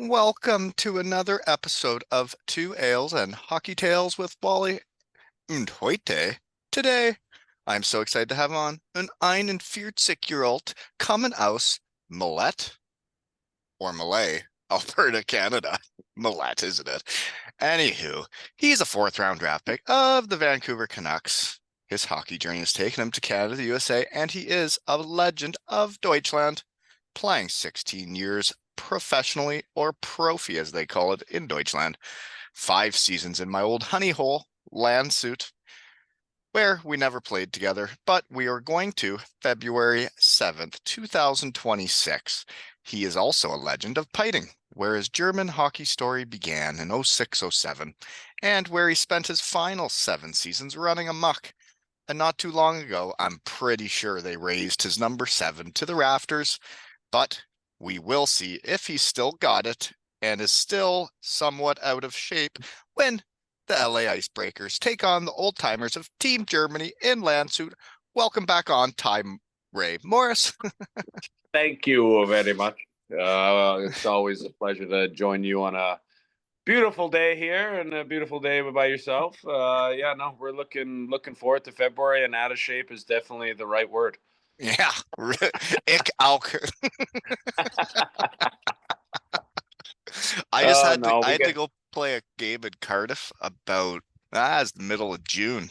Welcome to another episode of Two Ales and Hockey Tales with Wally und heute. Today, I'm so excited to have on an 41-year-old coming aus Millet or Malay, Alberta, Canada. Millet, isn't it? Anywho, he's a fourth-round draft pick of the Vancouver Canucks. His hockey journey has taken him to Canada, the USA, and he is a legend of Deutschland, playing 16 years professionally, or profi as they call it in Deutschland. 5 seasons in my old honey hole, Landshut, where we never played together, but we are going to February 7th, 2026. He is also a legend of Piting, where his German hockey story began in 06-07, and where he spent his final 7 seasons running amok. And not too long ago, I'm pretty sure they raised his number 7 to the rafters, but we will see if he's still got it and is still somewhat out of shape when the LA Icebreakers take on the old timers of Team Germany in Landshut. Welcome back on time, Ray Morris. Thank you very much. It's always a pleasure to join you on a beautiful day here and a beautiful day by yourself. We're looking forward to February, and out of shape is definitely the right word. Yeah, ich auch. I had to go play a game in Cardiff about it's the middle of June.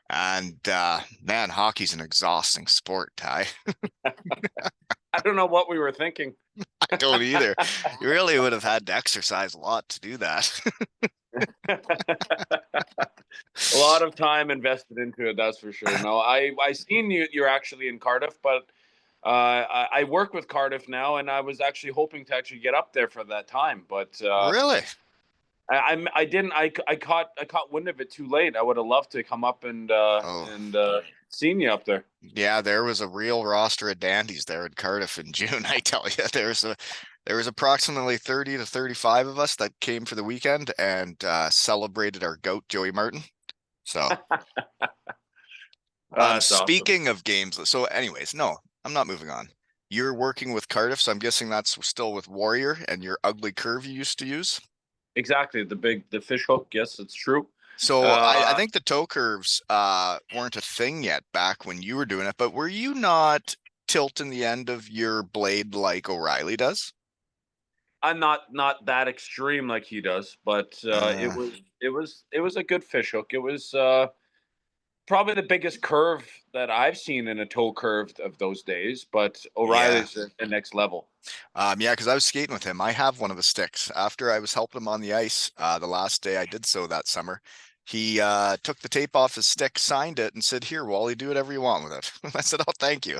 And man, hockey's an exhausting sport, Ty. I don't know what we were thinking. I don't either. You really would have had to exercise a lot to do that. A lot of time invested into it, that's for sure. No, I seen you're actually in Cardiff, but I work with Cardiff now, and I was actually hoping to actually get up there for that time, but really, I didn't. I caught wind of it too late. I would have loved to come up and seen you up there. Yeah, there was a real roster of dandies there in Cardiff in June. I tell you, there was approximately 30 to 35 of us that came for the weekend and celebrated our goat Joey Martin. So, speaking of games, so anyways, no, I'm not moving on. You're working with Cardiff, so I'm guessing that's still with Warrior and your ugly curve you used to use. Exactly, the fish hook. Yes, it's true. So I think the toe curves weren't a thing yet back when you were doing it, but were you not tilting the end of your blade like O'Reilly does? I'm not that extreme like he does, but it was a good fish hook. It was probably the biggest curve that I've seen in a toe curve of those days, but O'Reilly's the next level. Yeah, because I was skating with him. I have one of the sticks. After I was helping him on the ice, the last day I did so that summer, he took the tape off his stick, signed it, and said, "Here, Wally, do whatever you want with it." I said, "Oh, thank you."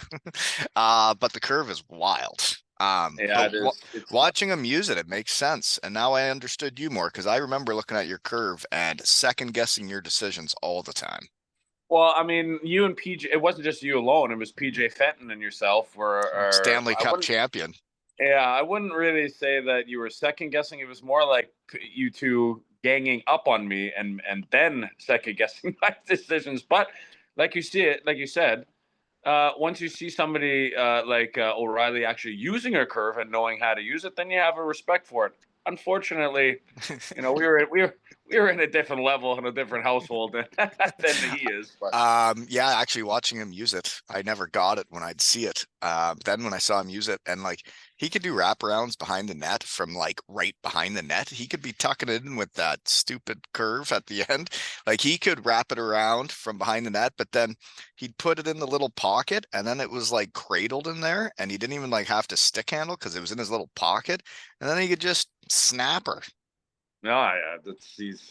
But the curve is wild. Yeah, it is. Watching him use it, it makes sense. And now I understood you more because I remember looking at your curve and second guessing your decisions all the time. Well, I mean, you and PJ, it wasn't just you alone. It was PJ Fenton and yourself were Stanley Cup champion. Yeah, I wouldn't really say that you were second guessing. It was more like you two ganging up on me and then second guessing my decisions. But like you see it, like you said, once you see somebody like O'Reilly actually using a curve and knowing how to use it, then you have a respect for it. Unfortunately, we were in a different level in a different household than he is. But. Yeah, actually watching him use it, I never got it when I'd see it. Then when I saw him use it, and like he could do wraparounds behind the net from like right behind the net. He could be tucking it in with that stupid curve at the end. Like he could wrap it around from behind the net, but then he'd put it in the little pocket and then it was like cradled in there and he didn't even like have to stick handle because it was in his little pocket. And then he could just snap her. No, yeah,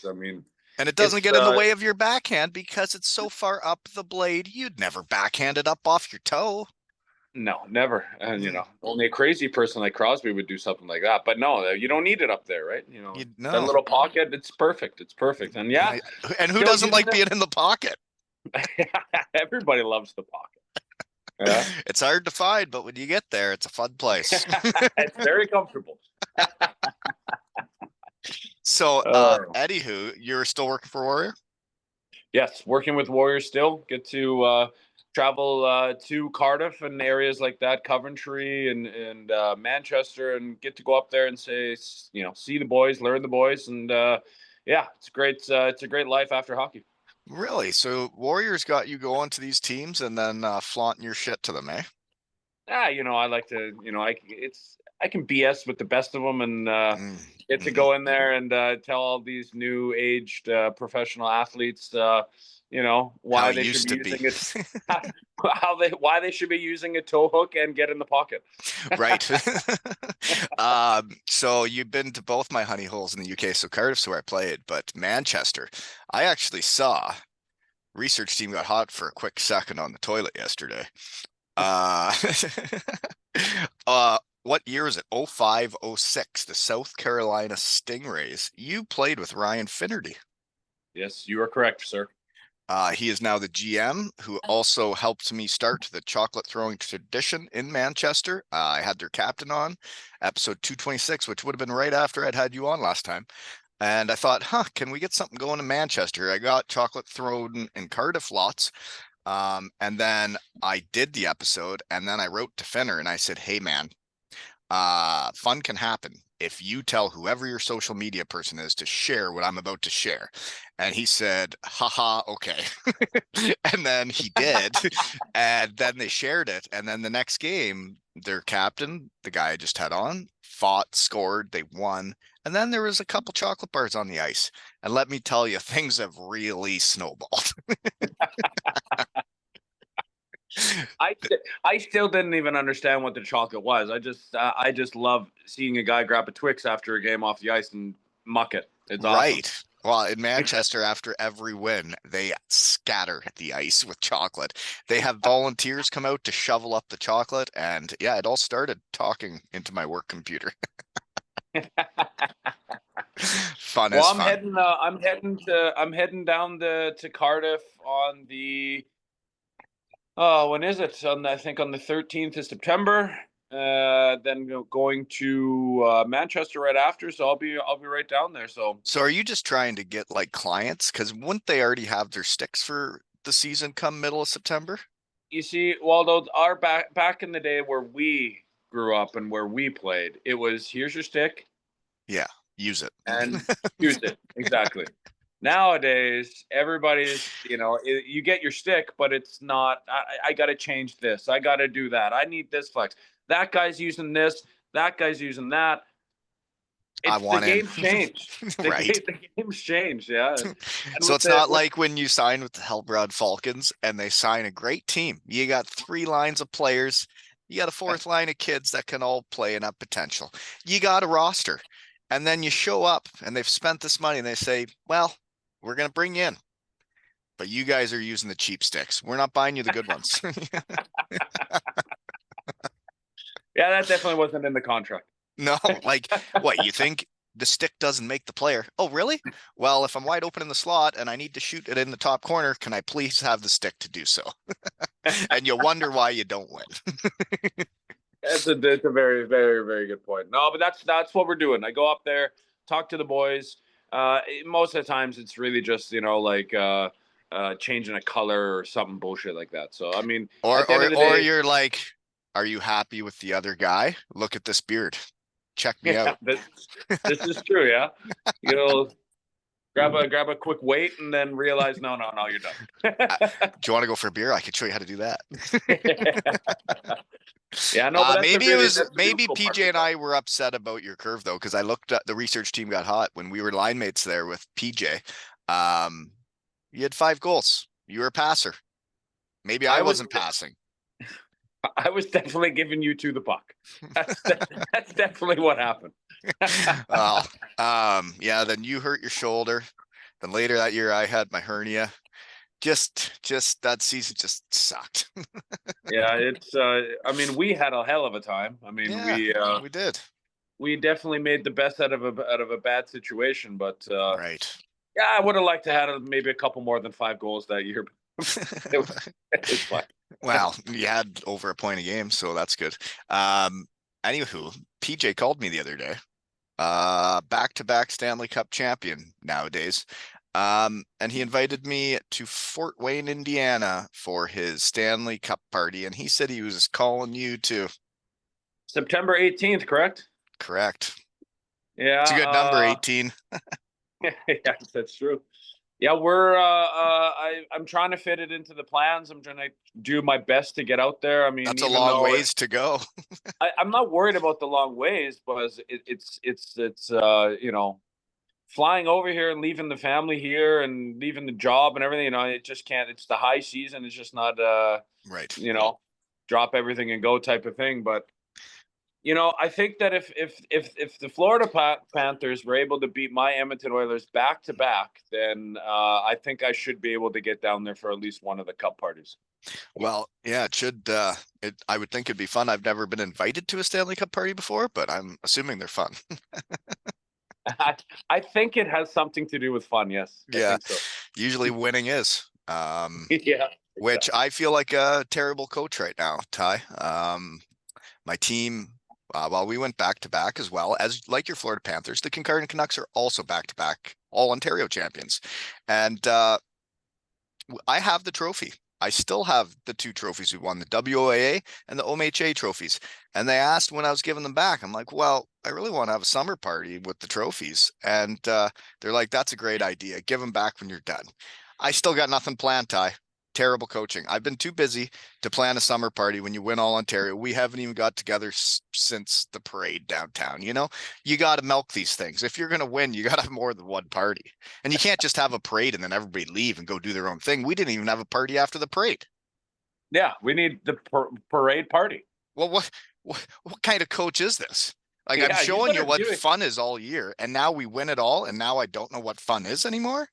I mean, and it doesn't get in the way of your backhand because it's so far up the blade. You'd never backhand it up off your toe. No, never. And only a crazy person like Crosby would do something like that. But no, you don't need it up there, right? That little pocket, it's perfect. It's perfect. And yeah. And who doesn't like being in the pocket? Everybody loves the pocket. Yeah. It's hard to find, but when you get there, it's a fun place. It's very comfortable. So, anywho, you're still working for Warrior? Yes, working with Warrior still. Get to travel to Cardiff and areas like that, Coventry and Manchester, and get to go up there and say, see the boys, learn the boys, and yeah, it's great. It's a great life after hockey. Really? So Warriors got you going to these teams and then flaunting your shit to them, eh? I like to, I can BS with the best of them and Mm, get to mm. go in there and tell all these new aged professional athletes, How why it they should used be to be. using it, why they should be using a toe hook and get in the pocket. Right. So you've been to both my honey holes in the UK. So Cardiff's where I played, but Manchester, I actually saw research team got hot for a quick second on the toilet yesterday. Uh, what year is it? 05, 06, the South Carolina Stingrays. You played with Ryan Finnerty. Yes, you are correct, sir. He is now the GM who also helped me start the chocolate throwing tradition in Manchester. I had their captain on episode 226, which would have been right after I'd had you on last time. And I thought, can we get something going in Manchester? I got chocolate thrown in Cardiff lots. And then I did the episode and then I wrote to Finner and I said, hey man, fun can happen if you tell whoever your social media person is to share what I'm about to share. And he said, haha, okay. And then he did. And then they shared it. And then the next game, their captain, the guy I just had on, fought, scored, they won. And then there was a couple chocolate bars on the ice. And let me tell you, things have really snowballed. I I still didn't even understand what the chocolate was. I just love seeing a guy grab a Twix after a game off the ice and muck it. It's awesome. Right. Well, in Manchester, after every win, they scatter the ice with chocolate. They have volunteers come out to shovel up the chocolate, and yeah, it all started talking into my work computer. Fun Well, is fun. I'm heading down to Cardiff on the when is it? I think on the 13th of September. Then going to Manchester right after, so I'll be right down there. So So are you just trying to get like clients? Because wouldn't they already have their sticks for the season come middle of September? you see, Waldo, our back in the day where we grew up and where we played, it was here's your stick Yeah, use it. and use it exactly. Nowadays, everybody's, you get your stick, but it's not. I got to change this. I got to do that. I need this flex. That guy's using this. That guy's using that. I It's the want in. game's changed. Right. The game's changed. Yeah, and So with it's the not with like when you sign with the Hellbrood Falcons and they sign a great team. You got three lines of players. You got a fourth line of kids that can all play and have potential. You got a roster. And then you show up and they've spent this money and they say, well, we're going to bring you in, but you guys are using the cheap sticks. We're not buying you the good ones. yeah, that definitely wasn't in the contract. No, like what you think the stick doesn't make the player. Oh, really? Well, if I'm wide open in the slot and I need to shoot it in the top corner, can I please have the stick to do so? And you wonder why you don't win. It's a very very very good point. No, but that's what we're doing. I go up there, talk to the boys. Most of the times, it's really just like changing a color or something bullshit like that. So I mean, Or at the end of the or day, you're like, are you happy with the other guy? Look at this beard. Check me yeah, out. this is true. Yeah, you'll grab a quick wait and then realize no, you're Do done. you want to go for a beer? I can show you how to do that. Yeah, no, but Maybe it was that's the maybe beautiful part of PJ the and job. I were upset about your curve though, because I looked at the research team got hot when we were line mates there with PJ. Um, you had 5 goals. You were a passer. Maybe I I was wasn't passing. I was definitely giving you to the puck. That's definitely what happened. Well, yeah, then you hurt your shoulder. Then later that year I had my hernia. Just that season just sucked. Yeah, it's I mean, we had a hell of a time. I mean, Yeah, we did. we definitely made the best out of a bad situation, but Right. yeah, I would have liked to have maybe a couple more than 5 goals that year. It was fine. Well, you had over a point a game, so that's good. Um, Anywho, PJ called me the other day. Back-to-back Stanley Cup champion nowadays. And he invited me to Fort Wayne, Indiana for his Stanley Cup party, and he said he was calling you too. September 18th, correct? Correct. It's a Yeah, good number, 18. yes, that's true. Yeah, I'm trying to fit it into the plans. I'm trying to do my best to get out there. I mean, That's a even long though ways to go. I'm not worried about the long ways, but it's flying over here and leaving the family here and leaving the job and everything. It just can't. It's the high season. It's just not Right. you know, drop everything and go type of thing. But I think that if the Florida Panthers were able to beat my Edmonton Oilers back to back, then I think I should be able to get down there for at least one of the cup parties. Well, yeah, it should. I would think it'd be fun. I've never been invited to a Stanley Cup party before, but I'm assuming they're fun. I think it has something to do with fun. Yes, I Yeah, think so. usually winning is. Yeah, Which exactly. I feel like a terrible coach right now, Ty. My team, well, we went back to back as well as like your Florida Panthers. The Kincardine Canucks are also back to back, all Ontario champions, and I have the trophy. I still have the two trophies we won, the WOAA and the OMHA trophies. And they asked when I was giving them back. I'm like, well, I really want to have a summer party with the trophies. And they're like, that's a great idea. Give them back when you're done. I still got nothing planned, Ty. Terrible coaching. I've been too busy to plan a summer party when you win all Ontario. We haven't even got together since the parade downtown. You got to milk these things. If you're going to win, you got to have more than one party. And you can't just have a parade and then everybody leave and go do their own thing. We didn't even have a party after the parade. Yeah, we need the parade party. Well, what kind of coach is this? Like I'm Yeah, you showing you better what do it. fun is all year, and now we win it all, and now I don't know what fun is anymore.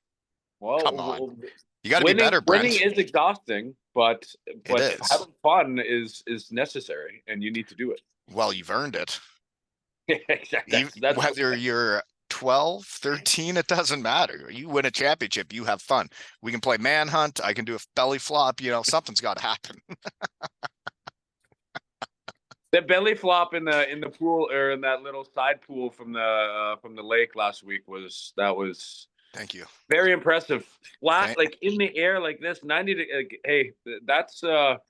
Come on, Well, you got to be winning better, winning Brent. is exhausting, but It is. having fun is necessary, and you need to do it. Well, you've earned it. Exactly. Even That's whether you're 12, 13, it doesn't matter. You win a championship, you have fun. We can play manhunt. I can do a belly flop. Something's got to happen. the belly flop in the pool or in that little side pool from the lake last week was Thank you. very impressive. Flat, Thank, like in the air, like this, 90 to hey, that's a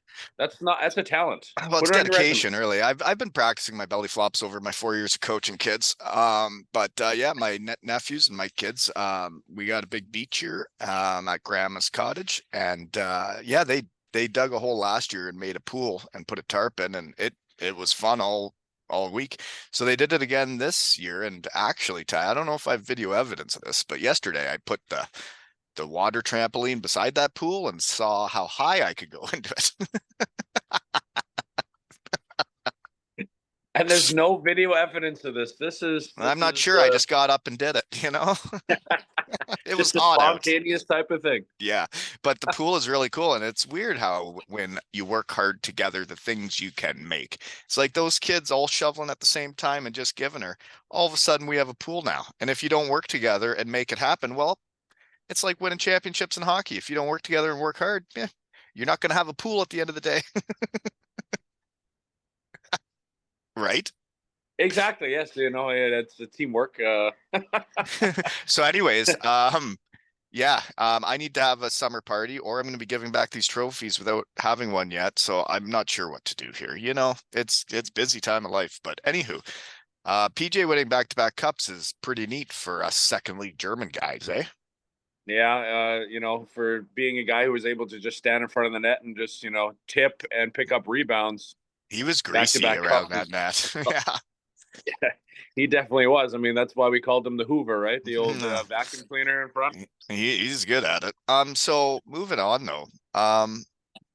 talent. Well, it's Put it on your resume. dedication, really. I've been practicing my belly flops over my 4 years of coaching kids. But yeah, my nephews and my kids, we got a big beach here at Grandma's cottage, and yeah, they dug a hole last year and made a pool and put a tarp in, and it was fun all week. So they did it again this year, and actually, Ty, I don't know if I have video evidence of this, but yesterday I put the water trampoline beside that pool and saw how high I could go into it. And there's no video evidence of this. This is I'm this not is sure. I just got up and did it. It was just a hot out. spontaneous type of thing. Yeah, but the pool is really cool, and it's weird how when you work hard together, the things you can make. It's like those kids all shoveling at the same time and just giving her. All of a sudden, we have a pool now. And if you don't work together and make it happen, well, it's like winning championships in hockey. If you don't work together and work hard, yeah, you're not going to have a pool at the end of the day, right? Exactly. Yes. Yeah, that's the teamwork. So, anyways, yeah, I need to have a summer party, or I'm going to be giving back these trophies without having one yet. So I'm not sure what to do here. It's busy time of life. But anywho, PJ winning back-to-back cups is pretty neat for us second league German guys, eh? Yeah. For being a guy who was able to just stand in front of the net and just tip and pick up rebounds He was back to greasy back around cups. that net. Yeah. Yeah, he definitely was. I mean, that's why we called him the Hoover, right? The old vacuum cleaner in front. He's good at it. So moving on though.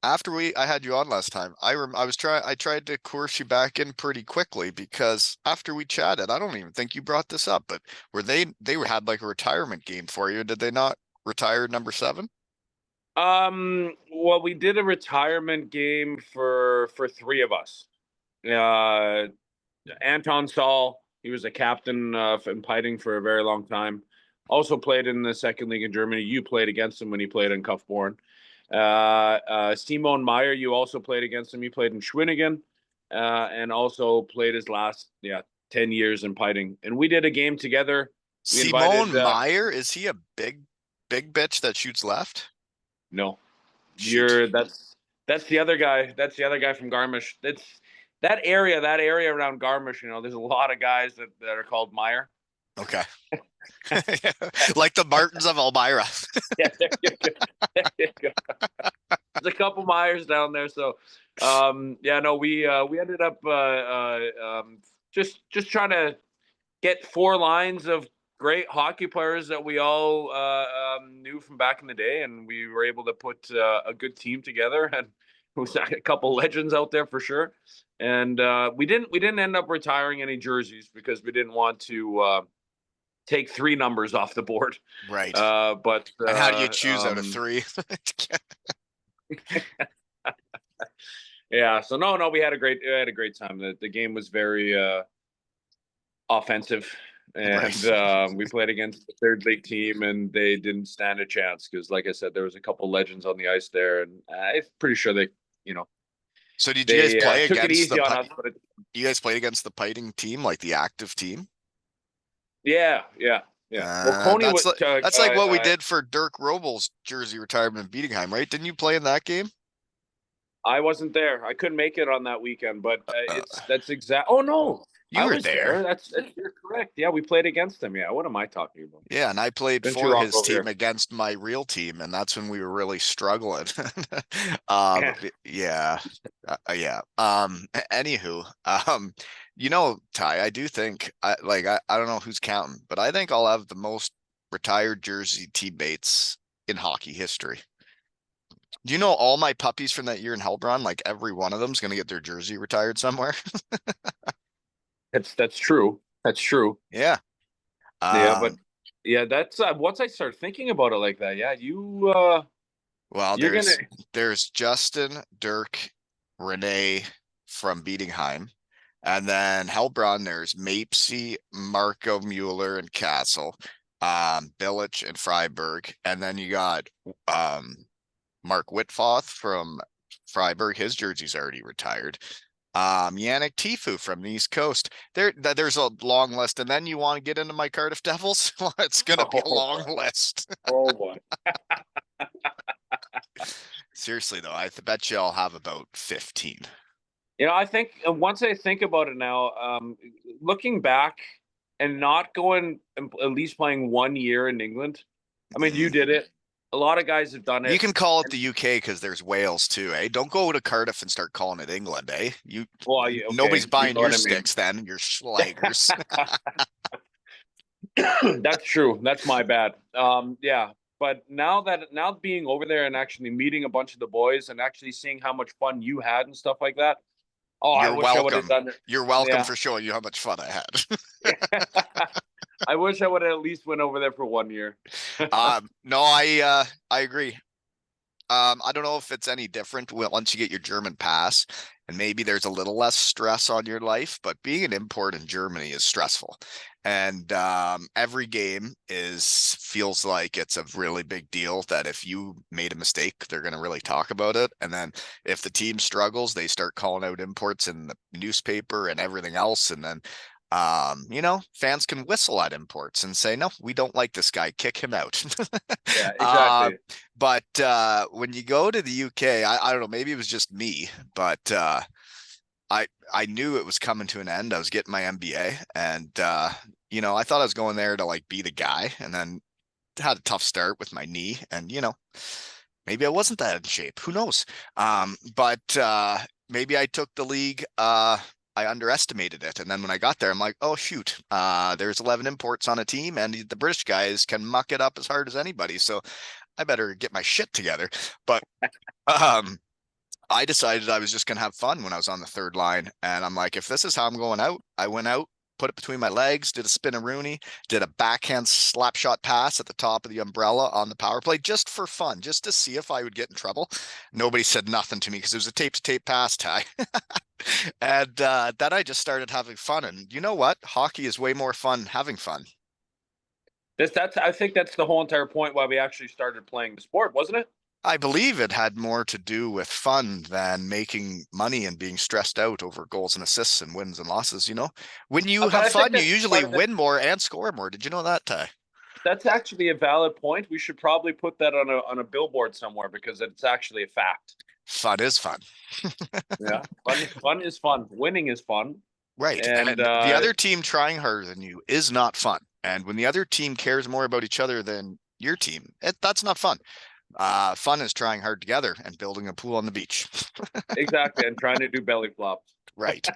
After I had you on last time, I tried to coerce you back in pretty quickly because after we chatted, I don't even think you brought this up, but had like a retirement game for you. Did they not retire number 7? Well, we did a retirement game for three of us. Anton Saul, he was a captain in Piting for a very long time. Also played in the second league in Germany. You played against him when he played in Kaufborn. Simon Meyer, you also played against him. He played in Schwinnigan and also played his last 10 years in Piting. And we did a game together. We invited Simone Meyer, is he a big? big bitch that shoots left? No, Shoot. that's the other guy. That's the other guy from Garmisch. It's that area around Garmisch. There's a lot of guys that are called Meyer. Okay. Like the Martins of Elmira. Yeah, there you go. There you go. There's a couple Myers down there. So, yeah, no, we ended up just trying to get four lines of great hockey players that we all knew from back in the day, and we were able to put a good team together. And it was a couple legends out there for sure. And we didn't end up retiring any jerseys because we didn't want to take three numbers off the board. Right. But And how do you choose out of three? yeah, so no, we had a great time. The game was very offensive, and Right. we played against the third league team, and they didn't stand a chance because, like I said, there was a couple legends on the ice there, and I'm pretty sure you know, So did you guys they play took it against easy on us. But you guys played against the Piting team, like the active team? yeah, yeah, yeah. Well, Coney That's was. like what we did for Dirk Robel's jersey retirement in Bietigheim, right? Didn't you play in that game? I wasn't there. I couldn't make it on that weekend, but Uh, that's exact. Oh no, you I were was there. there. You're correct. Yeah, we played against them. Yeah, what am I talking about? Yeah, and I played Been too for long his over team here. against my real team, and that's when we were really struggling. Yeah. Yeah, yeah. Anywho, Ty, I do think I don't know who's counting, but I think I'll have the most retired jersey teammates in hockey history. Do you know all my puppies from that year in Helbron? Like every one of them's gonna get their jersey retired somewhere. That's true. That's true. Yeah. Yeah, but Um, yeah, that's once I start thinking about it like that, yeah, well, you're gonna. there's Justin, Dirk, Renee from Bietigheim. And then Helbron, there's Mapesy, Marco Mueller, and Castle, Billich and Freiburg. And then you got Mark Whitfoth from Freiburg. His jersey's already retired. Yannick Tifu from the East Coast. There's a long list. And then you want to get into my Cardiff Devils? Well, it's gonna be a Oh long boy. list. Oh boy. Seriously though, I bet you I'll have about 15. I think once I think about it now, looking back and not going at least playing 1 year in England. I mean, you Mhm. did it. A lot of guys have done You it. can call it And the UK because there's Wales too, eh? Don't go to Cardiff and start calling it England, eh? well, Nobody's okay, you buying know your what I mean. sticks then, your schlagers. That's true. That's my bad. Yeah. But now being over there and actually meeting a bunch of the boys and actually seeing how much fun you had and stuff like that. Oh, I You're wish I would have welcome. done it. You're welcome Yeah. for showing you how much fun I had. I wish I would have at least went over there for 1 year. No, I agree. I don't know if it's any different once you get your German pass, and maybe there's a little less stress on your life, but being an import in Germany is stressful. And every game feels like it's a really big deal that if you made a mistake, they're going to really talk about it. And then if the team struggles, they start calling out imports in the newspaper and everything else. And then fans can whistle at imports and say, no, we don't like this guy, kick him out. Yeah, uh, exactly. but when you go to the UK, I don't know, maybe it was just me, but I knew it was coming to an end. I was getting my MBA, and I thought I was going there to like be the guy, and then had a tough start with my knee, and maybe I wasn't that in shape. Who knows? But maybe I took the league. I underestimated it, and then when I got there, I'm like, oh shoot, there's 11 imports on a team, and the British guys can muck it up as hard as anybody. So I better get my shit together. But um, I decided I was just going to have fun when I was on the third line. And I'm like, if this is how I'm going out, I went out, put it between my legs, did a spin a Rooney, did a backhand slap shot pass at the top of the umbrella on the power play just for fun, just to see if I would get in trouble. Nobody said nothing to me because it was a tape to tape pass tie. And then I just started having fun. And you know what? Hockey is way more fun having fun. That's I think that's the whole entire point why we actually started playing the sport, wasn't it? I believe it had more to do with fun than making money and being stressed out over goals and assists and wins and losses. When you But have I think fun, you that's usually part of the. win more and score more. Did you know that, Ty? that's actually a valid point. We should probably put that on a billboard somewhere because it's actually a fact. Fun is fun. Yeah, fun is fun. Winning is fun, Right. and And the other team trying harder than you is not fun. And when the other team cares more about each other than your team, that's not fun. Fun is trying hard together and building a pool on the beach. exactly, and trying to do belly flops. Right.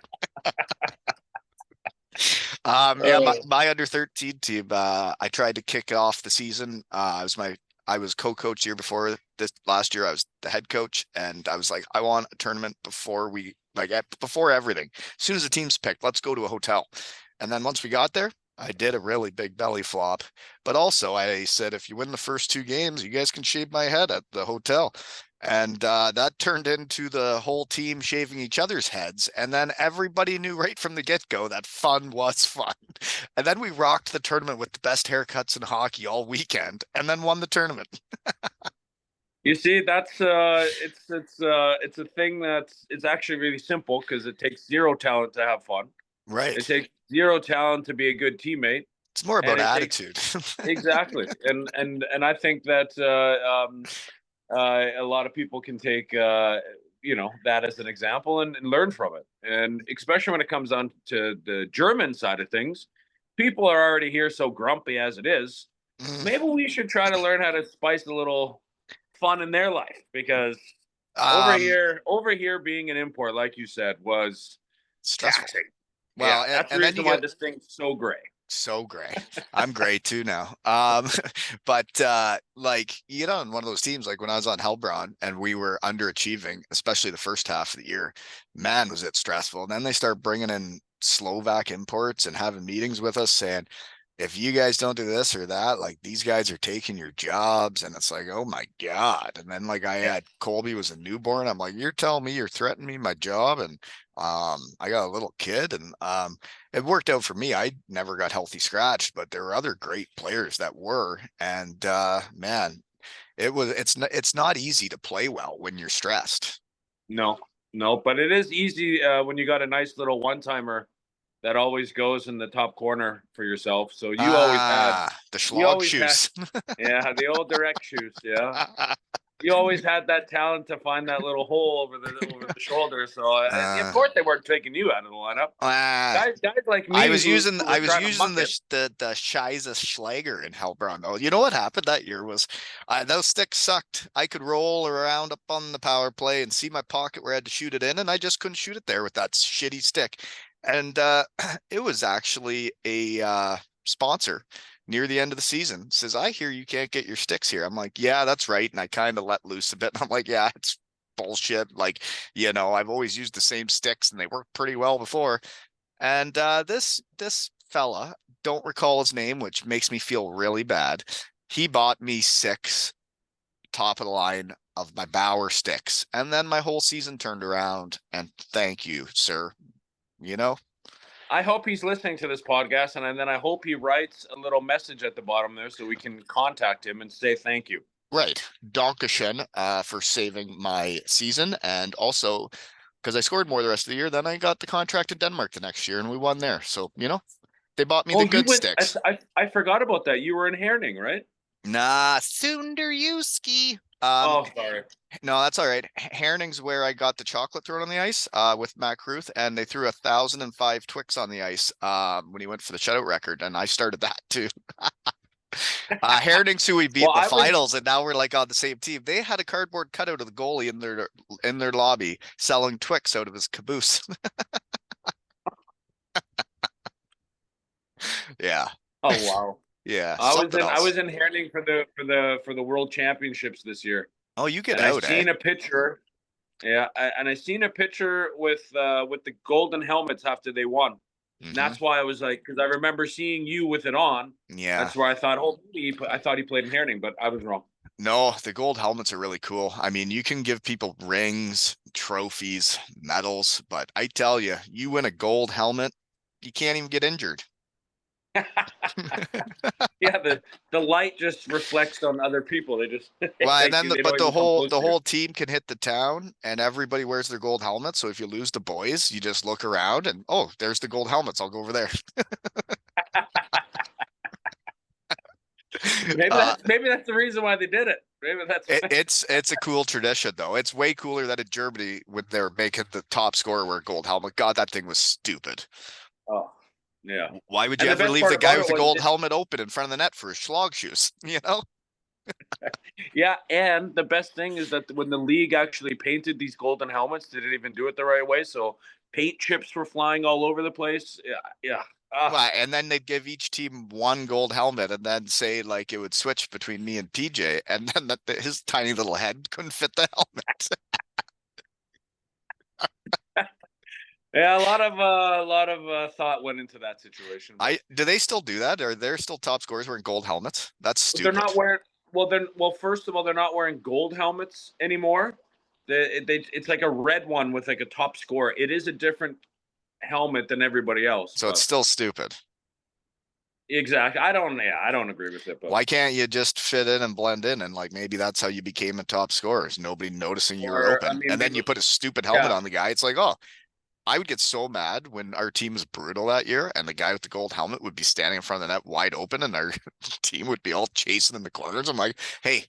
Yeah, Uh, my under 13 team, I tried to kick off the season. I was co-coach year before this last year. I was the head coach, and I was like, I want a tournament before before everything. As soon as the team's picked, let's go to a hotel. And then once we got there, I did a really big belly flop. But also I said, if you win the first two games, you guys can shave my head at the hotel. And that turned into the whole team shaving each other's heads. And then everybody knew right from the get-go that fun was fun. And then we rocked the tournament with the best haircuts in hockey all weekend and then won the tournament. you see, that's it's a thing that's it's actually really simple because it takes zero talent to have fun. It Right. takes zero talent to be a good teammate, It's more and about it takes attitude. exactly. And I think that a lot of people can take that as an example and learn from it. And especially when it comes on to the German side of things, people are already here so grumpy as it is. Mm. Maybe we should try to learn how to spice a little fun in their life because Um, over here being an import, like you said, was stressful. taxing. Well, Yeah, that's the and then you reason why get this thing's so gray. so gray. I'm gray too now. But like you know, in one of those teams, like when I was on Helbron and we were underachieving, especially the first half of the year, man, was it stressful. And then they start bringing in Slovak imports and having meetings with us saying, if you guys don't do this or that, like these guys are taking your jobs. And it's like, oh my God. And then like I Yeah. had Colby was a newborn. I'm like, you're telling me you're threatening me my job. And I got a little kid and it worked out for me. I never got healthy scratched, but there were other great players that were. And man, it's not easy to play well when you're stressed. No, no, but it is easy when you got a nice little one timer that always goes in the top corner for yourself. So The you Schlog always had, shoes. yeah, the old direct shoes. Yeah, you always had that talent to find that little hole over the shoulder. So of uh, course they weren't taking you out of the lineup. uh, Guys like me who were I was trying to using muck it. the Shiza Schlager in Hellbron though. You know what happened that year was those sticks sucked. I could roll around up on the power play and see my pocket where I had to shoot it in, and I just couldn't shoot it there with that shitty stick. And it was actually a sponsor near the end of the season says, I hear you can't get your sticks here. I'm like, yeah, that's right. And I kind of let loose a bit. And I'm like, yeah, it's bullshit. Like, you know, I've always used the same sticks and they worked pretty well before. And this fella, don't recall his name, which makes me feel really bad. He bought me six top of the line of my Bauer sticks, and then my whole season turned around. And thank you, sir. You know, I hope he's listening to this podcast, and then I hope he writes a little message at the bottom there so we can contact him and say thank you. right? Dankeschön for saving my season, and also because I scored more the rest of the year. Then I got the contract in Denmark the next year, and we won there. So you know, they bought me Oh, the you good went. sticks. I forgot about that. You were in Herning, right? Nah, Sunderuski. Oh, sorry. No, that's all right. Herning's where I got the chocolate thrown on the ice with Matt Kruth, and they threw 1,005 Twix on the ice when he went for the shutout record, and I started that too. Herning's who we beat Well, in the I was. finals, and now we're like on the same team. They had a cardboard cutout of the goalie in their lobby selling Twix out of his caboose. Yeah, Oh wow. yeah, I was something in. I else. was in Herning for the World Championships this year, Oh, you get and I out, eh? seen a picture. Yeah, and I seen a picture with the golden helmets after they won. And Hmm. that's why I was like, because I remember seeing you with it on. Yeah. That's where I thought, oh, I thought he played in Herning, but I was wrong. No, the gold helmets are really cool. I mean, you can give people rings, trophies, medals, but I tell you, you win a gold helmet, you can't even get injured. Yeah, the light just reflects on other people. They just Well, and then they but don't even come close the to you. whole team can hit the town and everybody wears their gold helmets. So if you lose the boys, you just look around and oh, there's the gold helmets. I'll go over there. Uh, maybe that's the reason why they did it. Maybe that's why. it's a cool tradition though. It's way cooler than in Germany when they're making the top scorer wear a gold helmet. God, that thing was stupid. Oh, yeah. Why would you And the ever best leave part the guy about with it the was, gold helmet open in front of the net for his schlog shoes? You know? yeah. And the best thing is that when the league actually painted these golden helmets, they didn't even do it the right way. So paint chips were flying all over the place. Yeah, yeah. Ah, Well, and then they'd give each team one gold helmet and then say like it would switch between me and TJ, and then his tiny little head couldn't fit the helmet. yeah. A lot of thought went into that situation, but Do they still do that? Are there still top scorers wearing gold helmets? That's but they're stupid. not wearing. Well, first of all, they're not wearing gold helmets anymore. It's like a red one with like a top score. It is a different helmet than everybody else, So it's but still stupid. exactly. I don't agree with it, but Why can't you just fit in and blend in and like maybe that's how you became a top scorer? Is nobody noticing you were or I open. mean, And then you put a stupid helmet yeah, on the guy. It's like, oh, I would get so mad when our team was brutal that year and the guy with the gold helmet would be standing in front of the net wide open and our team would be all chasing in the corners. I'm like, hey,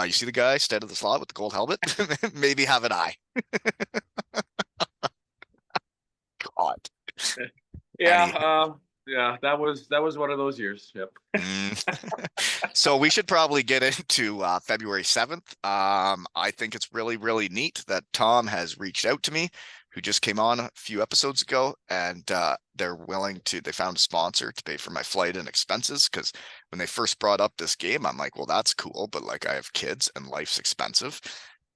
you see the guy stand at the slot with the gold helmet? Maybe have an eye. God. yeah, Anywho. yeah. That was one of those years. Yep. Mm. So we should probably get into February 7th. I think it's really, really neat that Tom has reached out to me, who just came on a few episodes ago, and they found a sponsor to pay for my flight and expenses. Because when they first brought up this game, I'm like, well, that's cool, but like I have kids and life's expensive.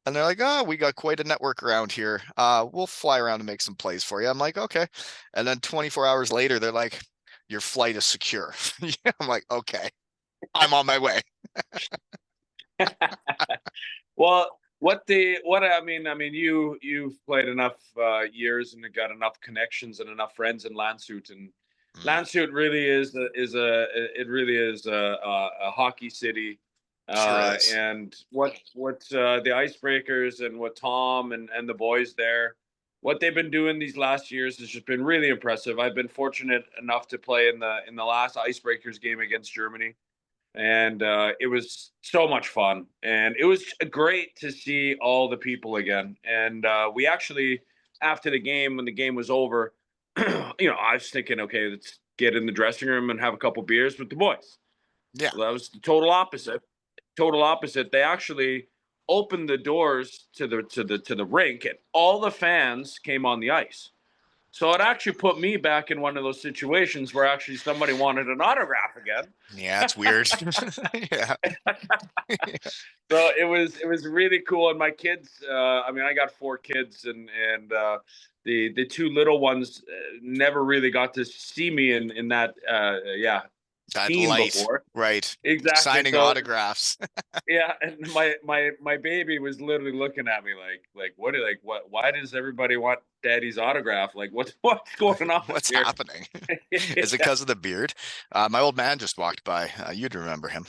And they're like, oh, we got quite a network around here. We'll fly around and make some plays for you. I'm like, okay. And then 24 hours later, they're like, your flight is secure. Yeah, I'm like, okay, I'm on my way. Well, what I mean, you've played enough years and got enough connections and enough friends in Landshut, and Mm, Landshut really is a hockey city. sure is. And what the Icebreakers and what Tom and the boys there, what they've been doing these last years has just been really impressive. I've been fortunate enough to play in the last Icebreakers game against Germany, and it was so much fun, and it was great to see all the people again. And we actually, after the game, when the game was over, I was thinking, okay, let's get in the dressing room and have a couple beers with the boys. Yeah, Well, that was the total opposite. They actually opened the doors to the rink, and all the fans came on the ice. So it actually put me back in one of those situations where actually somebody wanted an autograph again. yeah, it's weird. Yeah. So it was really cool. And my kids, I mean, I got four kids, and the two little ones never really got to see me in that That scene light, before. right? Exactly. Signing So autographs. yeah, and my baby was literally looking at me like what why does everybody want daddy's autograph? Like what's going on What's here? happening? Is it because of the beard? My old man just walked by. You'd remember him.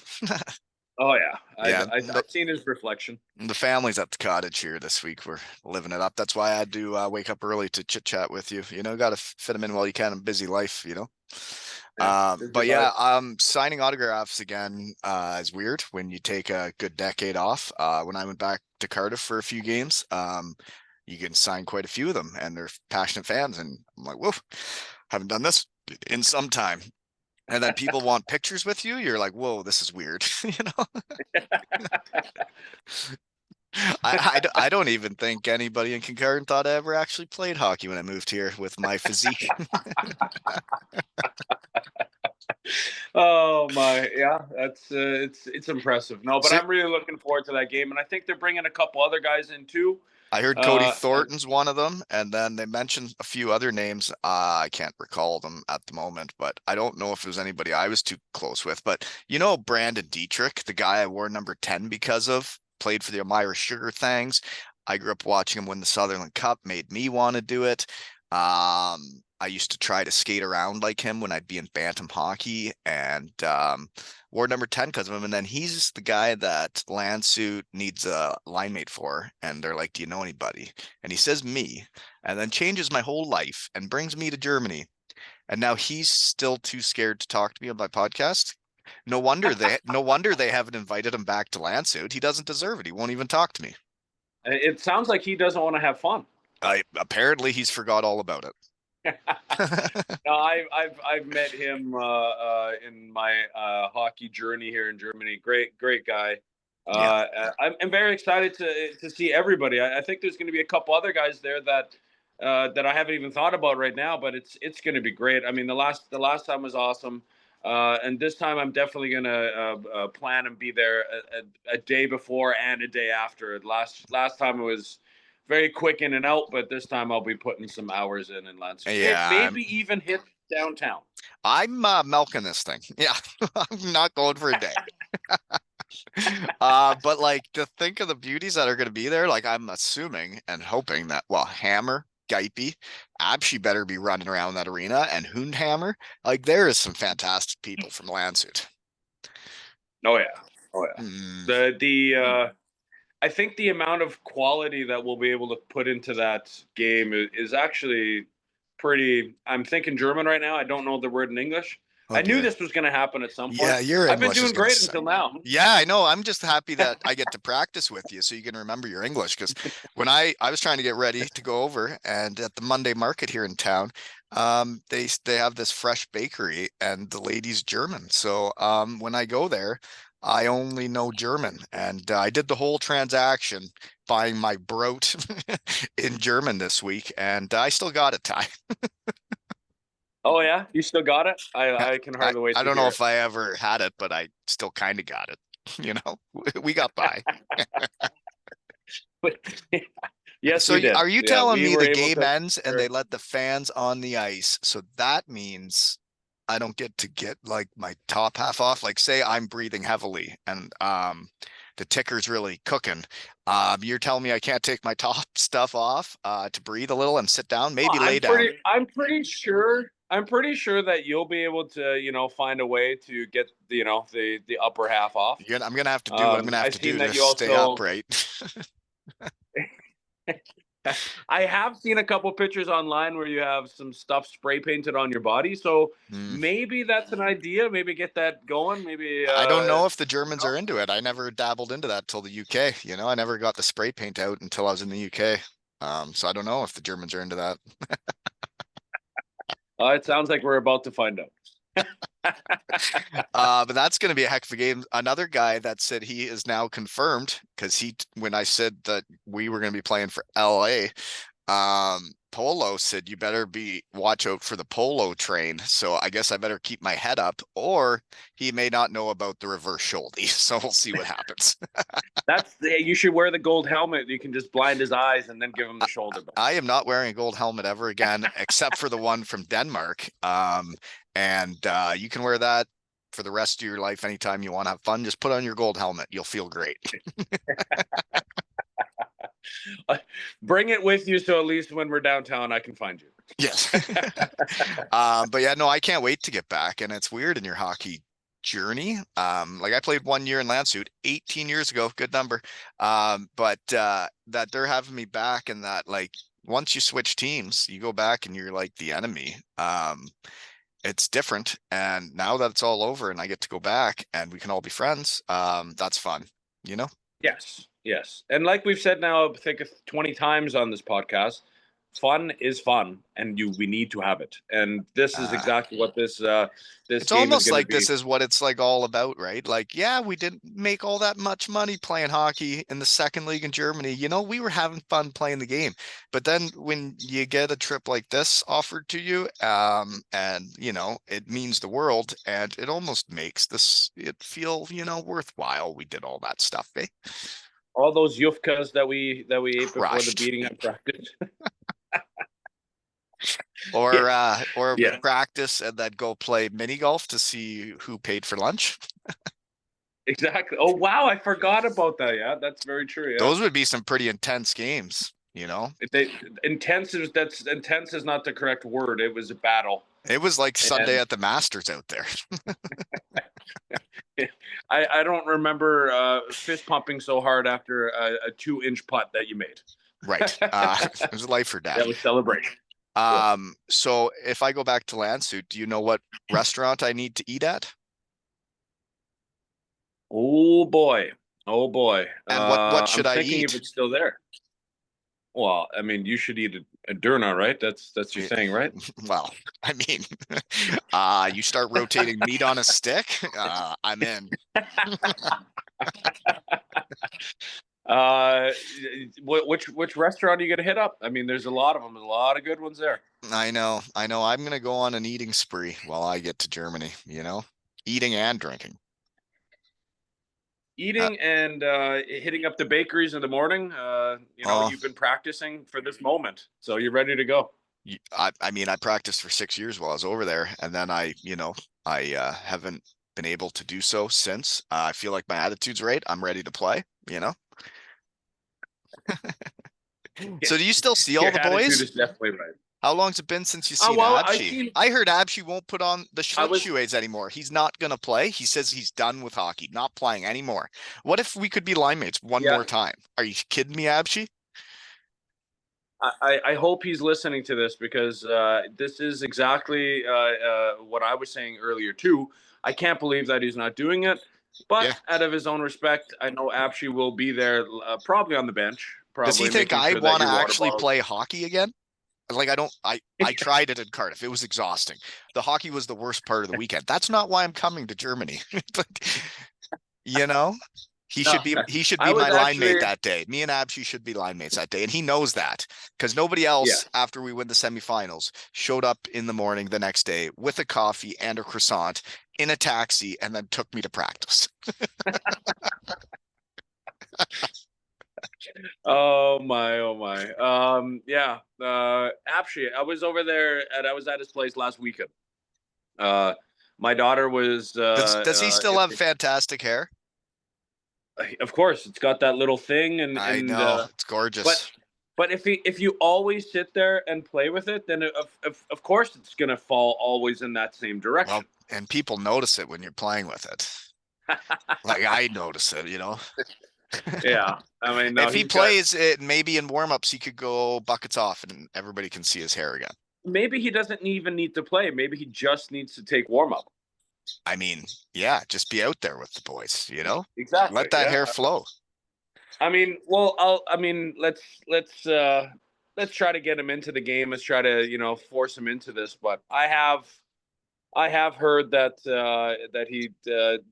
Oh yeah, Yeah, I've seen his reflection. the family's at the cottage here this week. We're living it up. That's why I had to wake up early to chit chat with you. Got to fit them in while you can in busy life. Yeah, busy But yeah, life. signing autographs again is weird when you take a good decade off. When I went back to Cardiff for a few games, you can sign quite a few of them, and they're passionate fans. And I'm like, whoa, haven't done this in some time. And then people want pictures with you. You're like, whoa, this is weird. I don't even think anybody in Kincardine thought I ever actually played hockey when I moved here with my physique. Oh my, yeah, that's it's impressive. No, but So I'm really looking forward to that game, and I think they're bringing a couple other guys in too. I heard Cody And Thornton's one of them, and then they mentioned a few other names. I can't recall them at the moment, but I don't know if it was anybody I was too close with. But Brandon Dietrich, the guy I wore number 10 because of, played for the Elmira Sugar Thangs. I grew up watching him win the Sutherland Cup, made me want to do it. I used to try to skate around like him when I'd be in Bantam hockey, and wore number 10 because of him. And then he's the guy that Landshut needs a line mate for. And they're like, do you know anybody? And he says me, and then changes my whole life and brings me to Germany. And now he's still too scared to talk to me on my podcast. No wonder they haven't invited him back to Landshut. He doesn't deserve it. He won't even talk to me. It sounds like he doesn't want to have fun. Apparently he's forgot all about it. No, I've met him in my hockey journey here in Germany. Great guy. Yeah. I'm very excited to see everybody. I think there's going to be a couple other guys there that I haven't even thought about right now, but it's going to be great. I mean, the last time was awesome, and this time I'm definitely going to plan and be there a day before and a day after. Last time it was very quick in and out, but this time I'll be putting some hours in Landshut. Yeah, Maybe even hit downtown. I'm milking this thing. Yeah, I'm not going for a day. But like to think of the beauties that are going to be there, like I'm assuming and hoping that, well, Hammer, Geipe, Abshi better be running around that arena, and Hoondhammer, like there is some fantastic people from Landshut. Oh yeah, oh yeah. Mm, The I think the amount of quality that we'll be able to put into that game is actually pretty. I'm thinking German right now. I don't know the word in English. oh I knew dear. this was going to happen at some Yeah, point. your I've been English is doing gonna great suck. until now. Yeah, I know. I'm just happy that I get to practice with you so you can remember your English. Because when I was trying to get ready to go over, and at the Monday market here in town, they have this fresh bakery and the lady's German. So when I go there, I only know German, and I did the whole transaction buying my brot in German this week, and I still got it, Ty. Oh yeah, you still got it. I can I, hardly wait I to don't know hear if I ever had it, but I still kind of got it. You know, we got by. it. Yes, So we did. are you Yeah, telling we me were the able game to. ends and they let the fans on the ice? So that means I don't get to get like my top half off. Like say I'm breathing heavily and the ticker's really cooking. You're telling me I can't take my top stuff off to breathe a little and sit down, Well, maybe lay down. I'm pretty sure. I'm pretty sure that you'll be able to, find a way to get, the upper half off. I'm gonna have to do what I'm gonna have I've to seen do to that you stay also. upright. I have seen a couple pictures online where you have some stuff spray painted on your body, so Hmm. maybe that's an idea. Maybe get that going. Maybe, I don't know if the Germans are into it. I never dabbled into that till the UK. I never got the spray paint out until I was in the UK. So I don't know if the Germans are into that. it sounds like we're about to find out. But that's going to be a heck of a game. Another guy that said he is now confirmed because when I said that we were going to be playing for LA, Polo said you better watch out for the Polo train. So I guess I better keep my head up, or he may not know about the reverse shoulder. So we'll see what happens. You should wear the gold helmet. You can just blind his eyes and then give him the shoulder back. I am not wearing a gold helmet ever again, except for the one from Denmark. And you can wear that for the rest of your life anytime you want to have fun. Just put on your gold helmet. You'll feel great. Bring it with you so at least when we're downtown, I can find you. Yes. But yeah, no, I can't wait to get back. And it's weird in your hockey journey. Like I played 1 year in Landshut 18 years ago, good number. But that they're having me back, and that like once you switch teams, you go back and you're like the enemy. It's different. And now that it's all over and I get to go back and we can all be friends, that's fun, you know? Yes, yes. And like we've said now, I think 20 times on this podcast, fun is fun, and we need to have it. And this is Uh, exactly what this It's game is almost going to like be. this is what it's like all about, right? Like, yeah, we didn't make all that much money playing hockey in the second league in Germany. We were having fun playing the game. But then when you get a trip like this offered to you, and it means the world, and it almost makes it feel, worthwhile. We did all that stuff, eh? All those yufkas that we ate before the Crushed. beating at practice. Yeah, Or yeah, practice and then go play mini golf to see who paid for lunch. exactly. Oh wow, I forgot about that. Yeah, that's very true. Yeah. Those would be some pretty intense games. They, intense is not the correct word. It was a battle. It was like Sunday And at the Masters out there. I don't remember fist pumping so hard after a 2-inch putt that you made. Right. It was life or That death. was celebration. Yeah. So if I go back to Landshut, do you know what restaurant I need to eat at? Oh boy. Oh boy. And what I'm should I thinking if eat? it's still there. Well, I mean, you should eat a Durna, right? That's your Eh, saying, right? Well, I mean, you start rotating meat on a stick, I'm in. Uh, which restaurant are you gonna hit up? I mean, there's a lot of them. There's a lot of good ones there. I know, I know. I'm gonna go on an eating spree while I get to Germany, eating and drinking. Uh, Eating and hitting up the bakeries in the morning. oh, You've been practicing for this moment, so you're ready to go. I mean, I practiced for 6 years while I was over there, and then I haven't been able to do so since. I feel like my attitude's right. I'm ready to play, you know? So do you still see all Your the attitude boys? is definitely right. How long's it been since you've Oh seen well, I Abshi? seen. I heard Abshi won't put on the I was. Schlittschuhe anymore. He's not gonna play. He says he's done with hockey, not playing anymore. What if we could be line mates one Yeah. more time? Are you kidding me, Abshi? I hope he's listening to this because this is exactly what I was saying earlier too. I can't believe that he's not doing it, Yeah. but out of his own respect, I know Apshi will be there, probably on the bench, Does he probably think making I sure that want to your water actually bottles. play hockey again? Like I don't I tried it in Cardiff. It was exhausting. The hockey was the worst part of the weekend. That's not why I'm coming to Germany. But you know, he No, should be he should I be was my line mate actually that day. Me and Abshi should be line mates that day. And he knows that because nobody else yes. after we win the semifinals showed up in the morning the next day with a coffee and a croissant in a taxi and then took me to practice. Oh my, oh my. Yeah. Apshi, I was over there and I was at his place last weekend. Uh, my daughter was Does he still have fantastic hair? of course it's got that little thing I and know. It's but gorgeous. if you always sit there and play with it, then of course it's gonna fall always in that same Well, direction. and people notice it when you're playing with it. Like I notice it. Yeah, I mean, no, If he he's got. plays it, maybe in warm-ups he could go buckets off and everybody can see his hair again. Maybe he doesn't even need to play. Maybe he just needs to take warm up. I mean, yeah, just be out there with the boys. Exactly. Let that hair Yeah. flow. I mean, well, I mean, let's try to get him into the game. Let's try to force him into this. But I have heard that he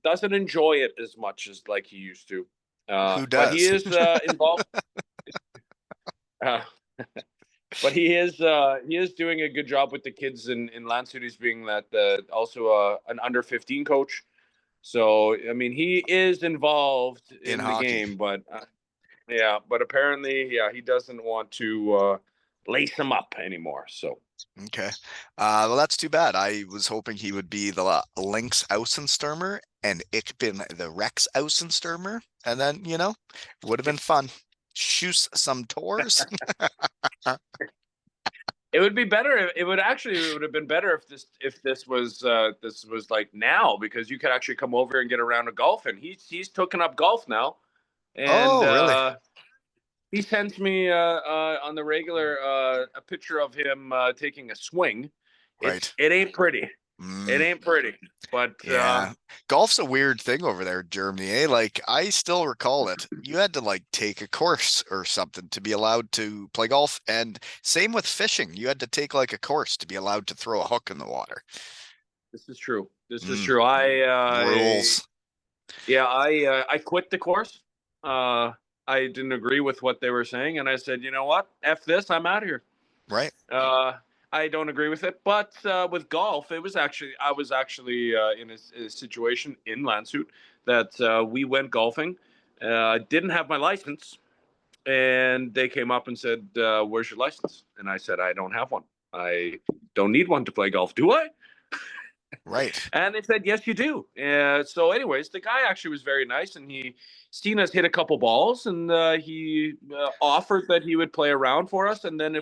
doesn't enjoy it as much as like he used to. Who But he does? is involved. Uh, but he is doing a good job with the kids in Landshut. He's being that also an under 15 coach. So I mean, he is involved In in the hockey. game, but yeah, but apparently, yeah, he doesn't want to lace him up anymore. So Okay. Well, that's too bad. I was hoping he would be the Lynx Außenstürmer and ich bin the Rex Außenstürmer. And then, would have been fun. Shoot some tours. it would be better. It would have been better if this was like now because you could actually come over and get a round of golf. And he's taken up golf now, and Oh, really? he sends me on the regular a picture of him taking a swing. Right. It ain't pretty. It Mm. ain't pretty, but Yeah. Golf's a weird thing over there in Germany, eh? Like I still recall it. You had to like take a course or something to be allowed to play golf. And same with fishing. You had to take like a course to be allowed to throw a hook in the water. this is true. This is Mm, true. rules. Yeah, I quit the course. Uh, I didn't agree with what they were saying, and I said, you know what? F this. I'm out of here. Right. Uh, I don't agree with it. But with golf, I was actually in a situation in Landshut that we went golfing. Didn't have my license, and they came up and said, "Where's your license?" And I said, "I don't have one. I don't need one to play golf, do I?" Right. And they said, "Yes, you do." So, anyways, the guy actually was very nice, and he seen us hit a couple balls, and he offered that he would play around for us, and then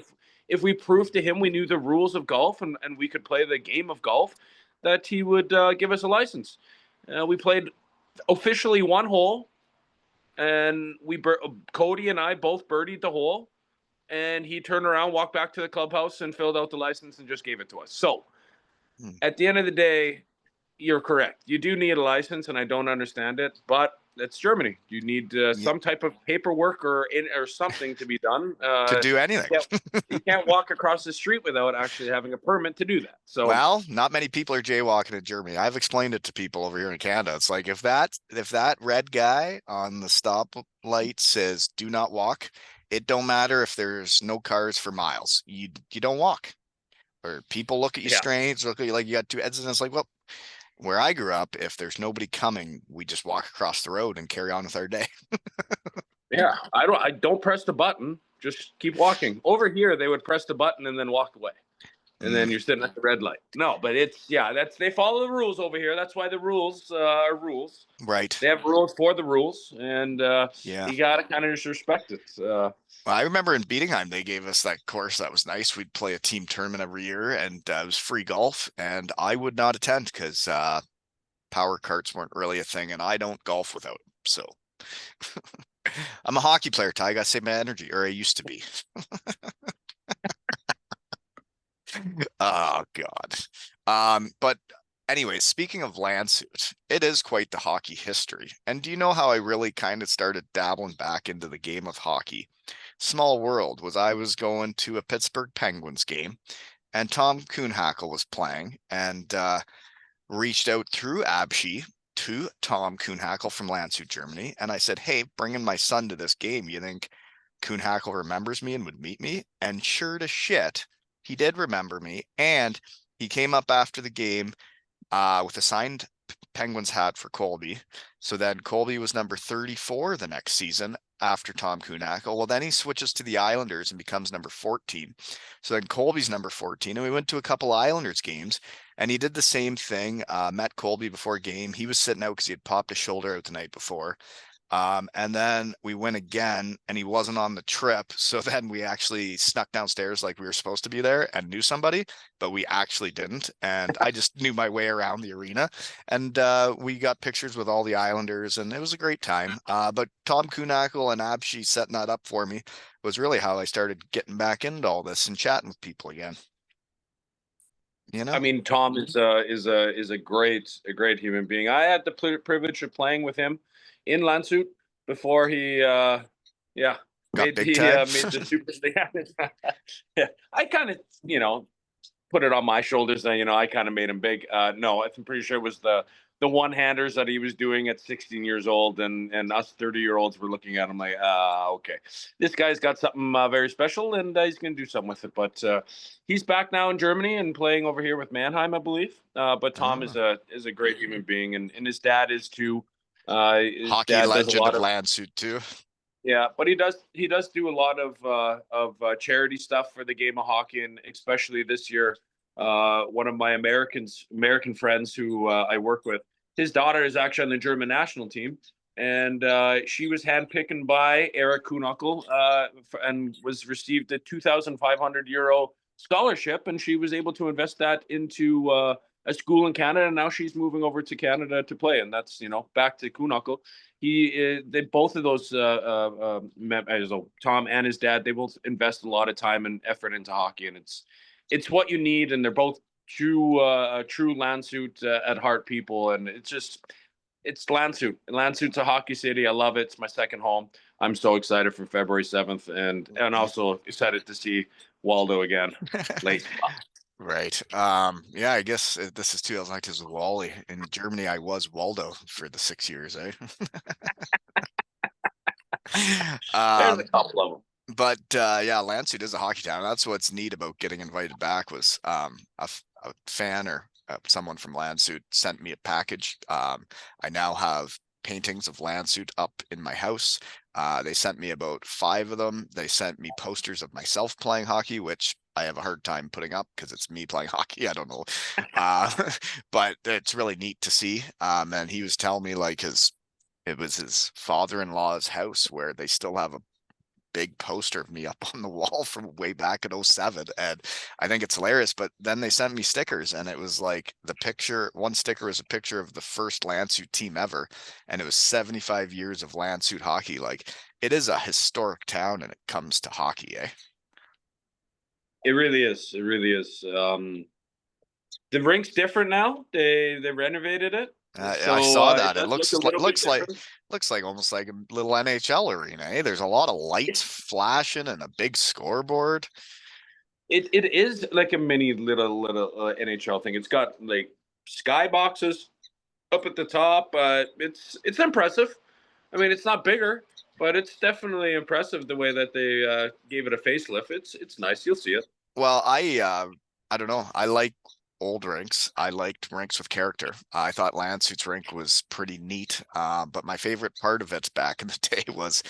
if we proved to him we knew the rules of golf and we could play the game of golf, that he would give us a license. We played officially one hole, and Cody and I both birdied the hole, and he turned around, walked back to the clubhouse, and filled out the license and just gave it to us. So Hmm. at the end of the day, you're correct. You do need a license, and I don't understand it, but it's Germany. You need some type of paperwork or something to be done. To do You anything. can't, you can't walk across the street without actually having a permit to do that. So Well, not many people are jaywalking in Germany. I've explained it to people over here in Canada. It's like if that red guy on the stop light says do not walk, it don't matter if there's no cars for miles. You don't walk. Or people look at you yeah, strange, look at you like you got two heads, and it's like, well, where I grew up, if there's nobody coming, we just walk across the road and carry on with our day. yeah. I don't press the button. Just keep walking. Over here, they would press the button and then walk away. And Mm, then you're sitting at the red light. No, but that's they follow the rules over here. That's why the rules are rules. right. They have rules for the rules, and Yeah. you gotta kind of just respect it. Well, I remember in Bietigheim, they gave us that course that was nice. We'd play a team tournament every year, and it was free golf. And I would not attend because power carts weren't really a thing, and I don't golf without them. So I'm a hockey player, Ty. I got to save my energy, or I used to be. Oh God. But anyways, speaking of Landshut, it is quite the hockey history. And do you know how I really kind of started dabbling back into the game of hockey? Small world was I was going to a Pittsburgh Penguins game, and Tom Kuhnhackl was playing, and reached out through Abshi to Tom Kuhnhackl from Landshut, Germany, and I said, "Hey, bringing my son to this game. You think Kuhnhackl remembers me and would meet me?" And sure to shit, he did remember me, and he came up after the game with a signed Penguins hat for Colby. So then Colby was number 34 the next season after Tom Kuhnhackl. Well, then he switches to the Islanders and becomes number 14. So then Colby's number 14, and we went to a couple Islanders games, and he did the same thing. Met Colby before game. He was sitting out because he had popped his shoulder out the night before. And then we went again, and he wasn't on the trip. So then we actually snuck downstairs like we were supposed to be there and knew somebody, but we actually didn't. And I just knew my way around the arena. And we got pictures with all the Islanders, and it was a great time. But Tom Kuhnhackl and Abshi setting that up for me was really how I started getting back into all this and chatting with people again. You I know? mean, Tom is a great human being. I had the privilege of playing with him in Landshut before he yeah Got made big time. made the super yeah, I kind of put it on my shoulders and I kind of made him big. No, I'm pretty sure it was the one-handers that he was doing at 16 years old, and us 30-year-olds were looking at him like, okay, this guy's got something very special, and he's going to do something with it. But he's back now in Germany and playing over here with Mannheim, I believe. But Tom Oh. is a great human being, and his dad is too. His Hockey dad does a legend lot of of Landshut too. yeah, but he does do a lot of charity stuff for the game of hockey, and especially this year, one of my American friends who I work with, his daughter is actually on the German national team, and she was handpicked by Eric Kuhnhackl and was received a 2,500 euro scholarship, and she was able to invest that into a school in Canada. And now she's moving over to Canada to play, and that's back to Kuhnhackl. They both of those Tom and his dad, they both invest a lot of time and effort into hockey, and it's what you need, and they're both true Landshut at heart people, and it's Landshut. Landshut's a hockey city. I love it. It's my second home. I'm so excited for February 7th, and also excited to see Waldo again late. Right. Yeah, I guess this is 2009 because of Wally. In Germany, I was Waldo for the 6 years, eh? There's a um, couple of them. but yeah, Landshut is a hockey town. That's what's neat about getting invited back was a fan or someone from Landshut sent me a package. I now have paintings of Landshut up in my house. They sent me about 5 of them. They sent me posters of myself playing hockey, which I have a hard time putting up because it's me playing hockey. I don't know. Uh, but it's really neat to see. And he was telling me like it was his father-in-law's house where they still have a big poster of me up on the wall from way back in '07, and I think it's hilarious. But then they sent me stickers, and it was like the picture, one sticker was a picture of the first Landshut team ever, and it was 75 years of Landshut hockey. Like it is a historic town when it comes to hockey, eh? It really is. It really is. The rink's different now. They renovated it, I so saw it that. It does look a little bit different. looks like almost like a little NHL arena, eh? There's a lot of lights flashing and a big scoreboard. It is like a mini little NHL thing. It's got like sky boxes up at the top. It's impressive. I mean, it's not bigger, but it's definitely impressive the way that they gave it a facelift. It's nice. You'll see it. Well, I don't know. I like old rinks. I liked rinks with character. I thought Landshut's rink was pretty neat. But my favorite part of it back in the day was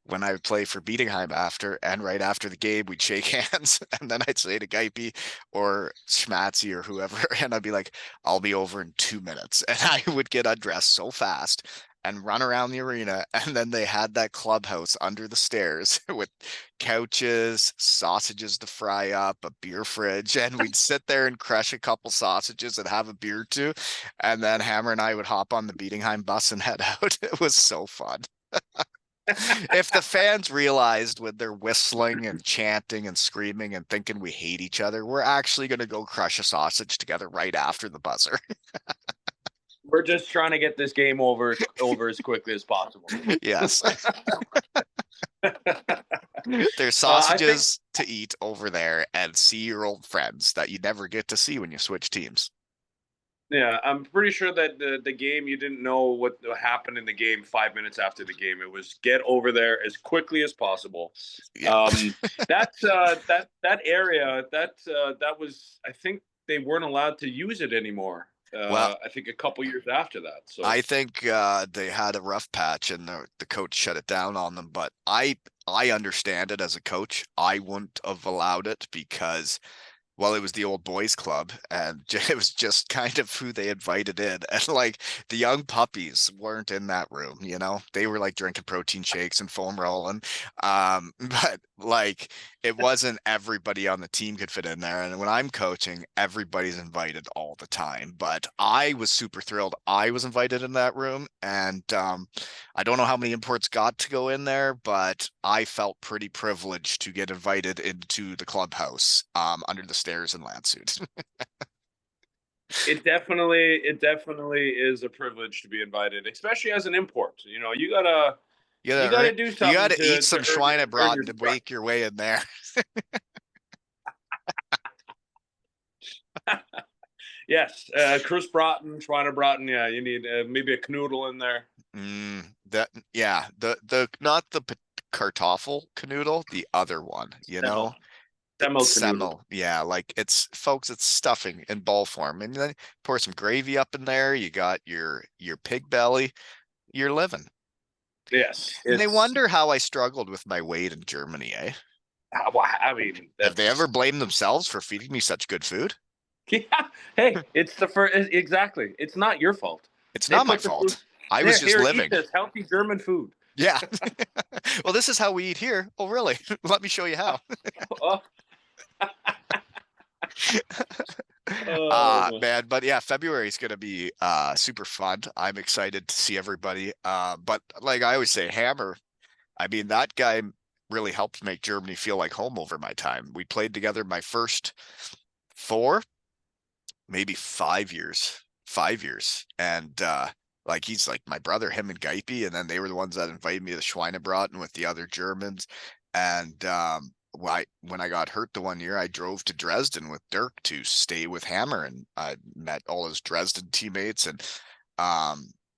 when I would play for Bietigheim after, and right after the game, we'd shake hands, and then I'd say to Geipe or Schmatzy or whoever, and I'd be like, "I'll be over in 2 minutes," and I would get undressed so fast and run around the arena, and then they had that clubhouse under the stairs with couches, sausages to fry up, a beer fridge, and we'd sit there and crush a couple sausages and have a beer too. And then Hammer and I would hop on the Bietigheim bus and head out. It was so fun. If the fans realized when they're whistling and chanting and screaming and thinking we hate each other, we're actually going to go crush a sausage together right after the buzzer. We're just trying to get this game over as quickly as possible. Yes. There's I think, sausages to eat over there and see your old friends that you never get to see when you switch teams. yeah, I'm pretty sure that the game you didn't know what happened in the game 5 minutes after the game. It was get over there as quickly as possible. Yeah. Um, that area that was, I think they weren't allowed to use it anymore. Well, I think a couple years after that. So I think they had a rough patch and the coach shut it down on them. But I understand it as a coach. I wouldn't have allowed it because, well, it was the old boys club, and it was just kind of who they invited in. And like the young puppies weren't in that room, you know, they were like drinking protein shakes and foam rolling. But like it wasn't everybody on the team could fit in there. And when I'm coaching, everybody's invited all the time. But I was super thrilled I was invited in that room. And I don't know how many imports got to go in there, but I felt pretty privileged to get invited into the clubhouse under the stairs in Landshut. it definitely is a privilege to be invited, especially as an import. You know, you gotta do You something gotta eat to some earn your Schweinebraten to stripes. wake your way in there. Yes, Chris Broughton, Schweiner Broughton. Yeah, you need maybe a canoodle in there. That yeah, the not the kartoffel canoodle, the other one, you Semmel, know, the semmel canoodle. semmel. Yeah, like it's folks, it's stuffing in ball form, and then pour some gravy up in there. You got your pig belly. You're living. Yes, And they it's. wonder how I struggled with my weight in Germany, eh? I mean, Have they ever that's blamed themselves for feeding me such good food? yeah. Hey, it's the first. Exactly. It's not your fault. It's They not my put the food fault. I was there. just Here, eat living. this healthy German food. Yeah. Well, this is how we eat here. Oh, really? Let me show you how. Oh, oh. Man, but yeah, February is gonna be super fun. I'm excited to see everybody. But like I always say, Hammer, I mean, that guy really helped make Germany feel like home over my time. We played together my first four, maybe 5 years, 5 years. And like he's like my brother, him and Geipe, and then they were the ones that invited me to Schweinebraten with the other Germans. And when I got hurt the one year, I drove to Dresden with Dirk to stay with Hammer, and I met all his Dresden teammates. And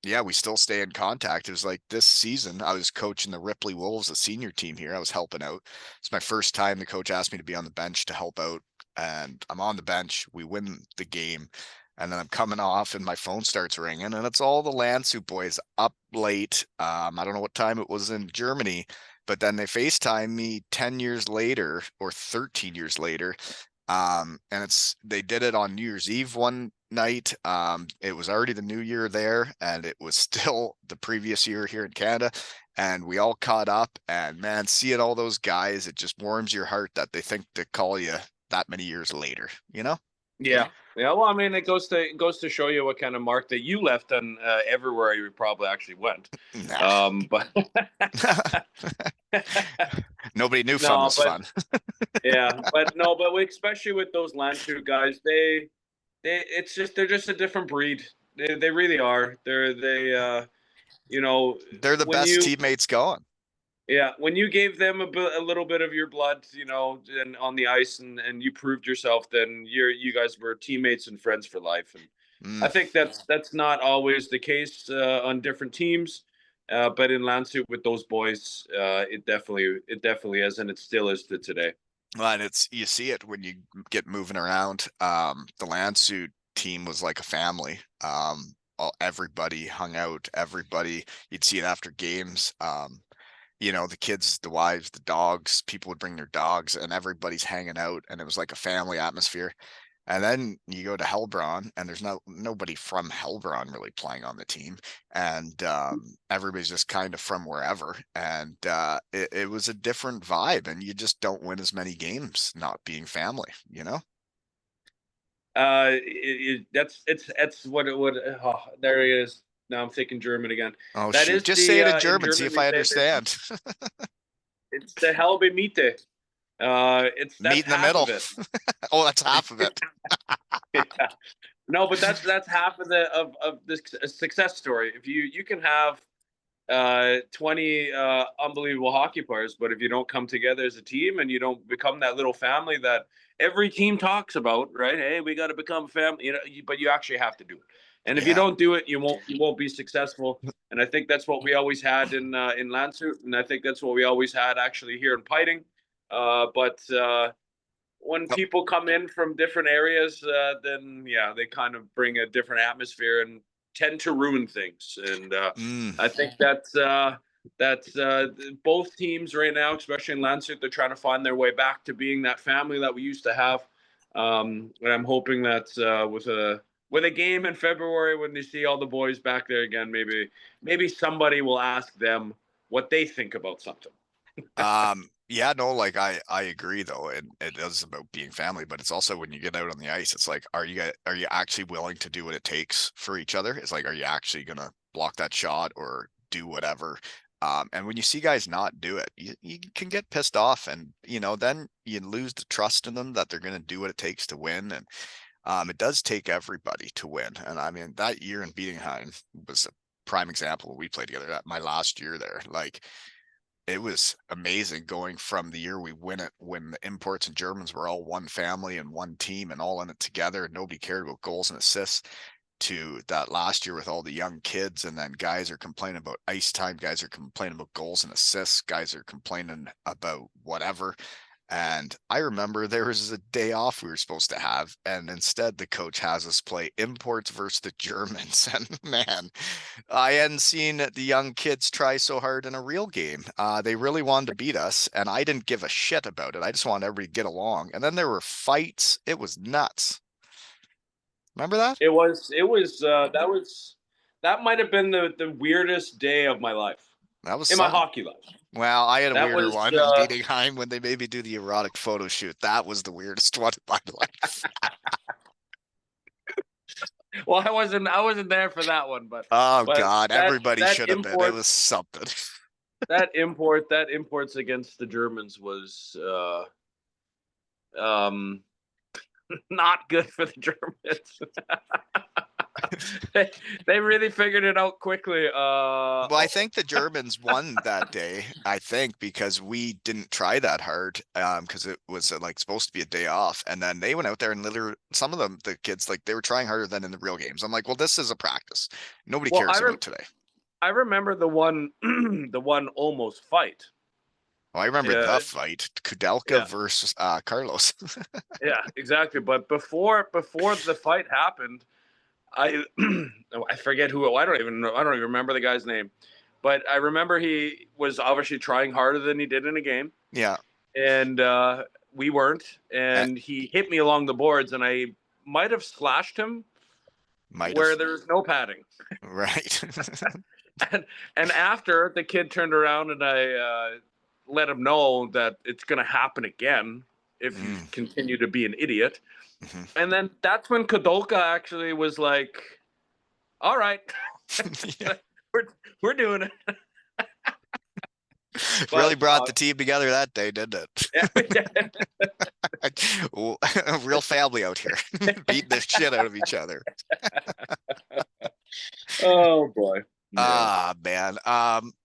yeah, we still stay in contact. It was like this season, I was coaching the Ripley Wolves, the senior team here. I was helping out. It's my first time the coach asked me to be on the bench to help out, and I'm on the bench. We win the game, and then I'm coming off, and my phone starts ringing, and it's all the Landshut boys up late. I don't know what time it was in Germany, but then they FaceTime me 10 years later or 13 years later. And they did it on New Year's Eve one night. It was already the new year there, and it was still the previous year here in Canada. And we all caught up, and man, seeing all those guys, it just warms your heart that they think to call you that many years later, you know? Yeah. Yeah. Well, I mean, it goes to show you what kind of mark that you left on everywhere you probably actually went. Nah. But Nobody knew fun no, was but fun. yeah, but no, but especially with those Landshut guys, they're just a different breed. They really are. You know, They're the when best you teammates going. yeah, when you gave them a little bit of your blood, you know, and on the ice, and you proved yourself, then you guys were teammates and friends for life. And I Mm. think that's not always the case on different teams, but in Landshut with those boys, it definitely is, and it still is to today. Well, and it's you see it when you get moving around. The Landsuit team was like a family. Everybody hung out. Everybody, you'd see it after games. The kids, the wives, the dogs, people would bring their dogs, and everybody's hanging out, and it was like a family atmosphere. And then you go to Helbron, and there's nobody from Helbron really playing on the team, and everybody's just kind of from wherever. And it was a different vibe, and you just don't win as many games not being family, you know? That's what it would. Oh, there he is. Now I'm thinking German again. Oh That shoot, is just say the it in in German, see German if they I say understand. it's the halbe Miete. That's Meet in the half of middle. it. Oh, that's half of it. Yeah. No, but that's half of this success story. If you can have 20 unbelievable hockey players, but if you don't come together as a team and you don't become that little family that every team talks about, right? Hey, we got to become a family, but you actually have to do it. And if you Yeah. don't do it, you won't be successful. And I think that's what we always had in Landshut, and I think that's what we always had actually here in Piting. But when Oh, people come in from different areas, then yeah, they kind of bring a different atmosphere and tend to ruin things. And mm. I think that's both teams right now, especially in Landshut, they're trying to find their way back to being that family that we used to have. And I'm hoping that with a game in February, when they see all the boys back there again, maybe somebody will ask them what they think about something. Yeah, no, like I agree though, and it is about being family, but it's also when you get out on the ice, it's like, are you actually willing to do what it takes for each other? It's like, are you actually gonna block that shot or do whatever? And when you see guys not do it, you can get pissed off, and then you lose the trust in them that they're gonna do what it takes to win. And it does take everybody to win. And I mean, that year in Bietigheim was a prime example. We played together that my last year there. Like it was amazing going from the year we win it when the imports and Germans were all one family and one team and all in it together and nobody cared about goals and assists to that last year with all the young kids. And then guys are complaining about ice time, guys are complaining about goals and assists, guys are complaining about whatever. And I remember there was a day off we were supposed to have, and instead the coach has us play imports versus the Germans. And man, I hadn't seen the young kids try so hard in a real game. They really wanted to beat us, and I didn't give a shit about it. I just wanted everybody to get along. And then there were fights. It was nuts. Remember that? That might have been the weirdest day of my life, That was in my something. hockey life. Well, I had a That weirder was one in Bietigheim when they made me do the erotic photo shoot. That was the weirdest one in my life. well, I wasn't there for that one, but Oh but God, that everybody that should have been. It import was something. that imports against the Germans was um not good for the Germans. they really figured it out quickly. Well, I think the Germans won that day. I think because we didn't try that hard, because it was like supposed to be a day off, and then they went out there and literally some of them, the kids, like they were trying harder than in the real games. I'm like, well, this is a practice. Nobody well, cares about today. I remember the one the one almost fight. Oh, I remember Uh, the fight, Kudelka yeah, versus Carlos. yeah, exactly. But before the fight happened, I I forget who. I don't even know. I don't even remember the guy's name. But I remember he was obviously trying harder than he did in a game, Yeah, and we weren't. eh, And he hit me along the boards, and I might have slashed him might where have. there's no padding. Right. And after the kid turned around and I let him know that it's going to happen again if you Mm, continue to be an idiot. mhm. And then that's when Kadolka actually was like, "All right, Yeah. we're we're doing it." Really But brought the team together that day, didn't it? Real family out here, beating the shit out of each other. oh boy, yeah. Ah, man.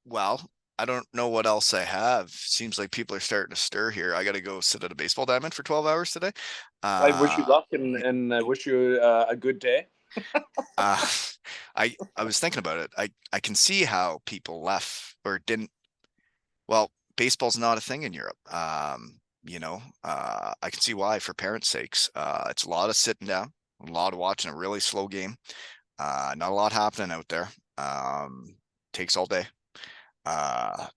Well, I don't know what else I have. Seems like people are starting to stir here. I got to go sit at a baseball diamond for 12 hours today. I wish you Uh, luck and I wish you a good day. uh, I was thinking about it. I can see how people left or didn't. Well, baseball's not a thing in Europe. I can see why for parents' sakes. It's a lot of sitting down, a lot of watching a really slow game. Not a lot happening out there. Takes all day. Uh,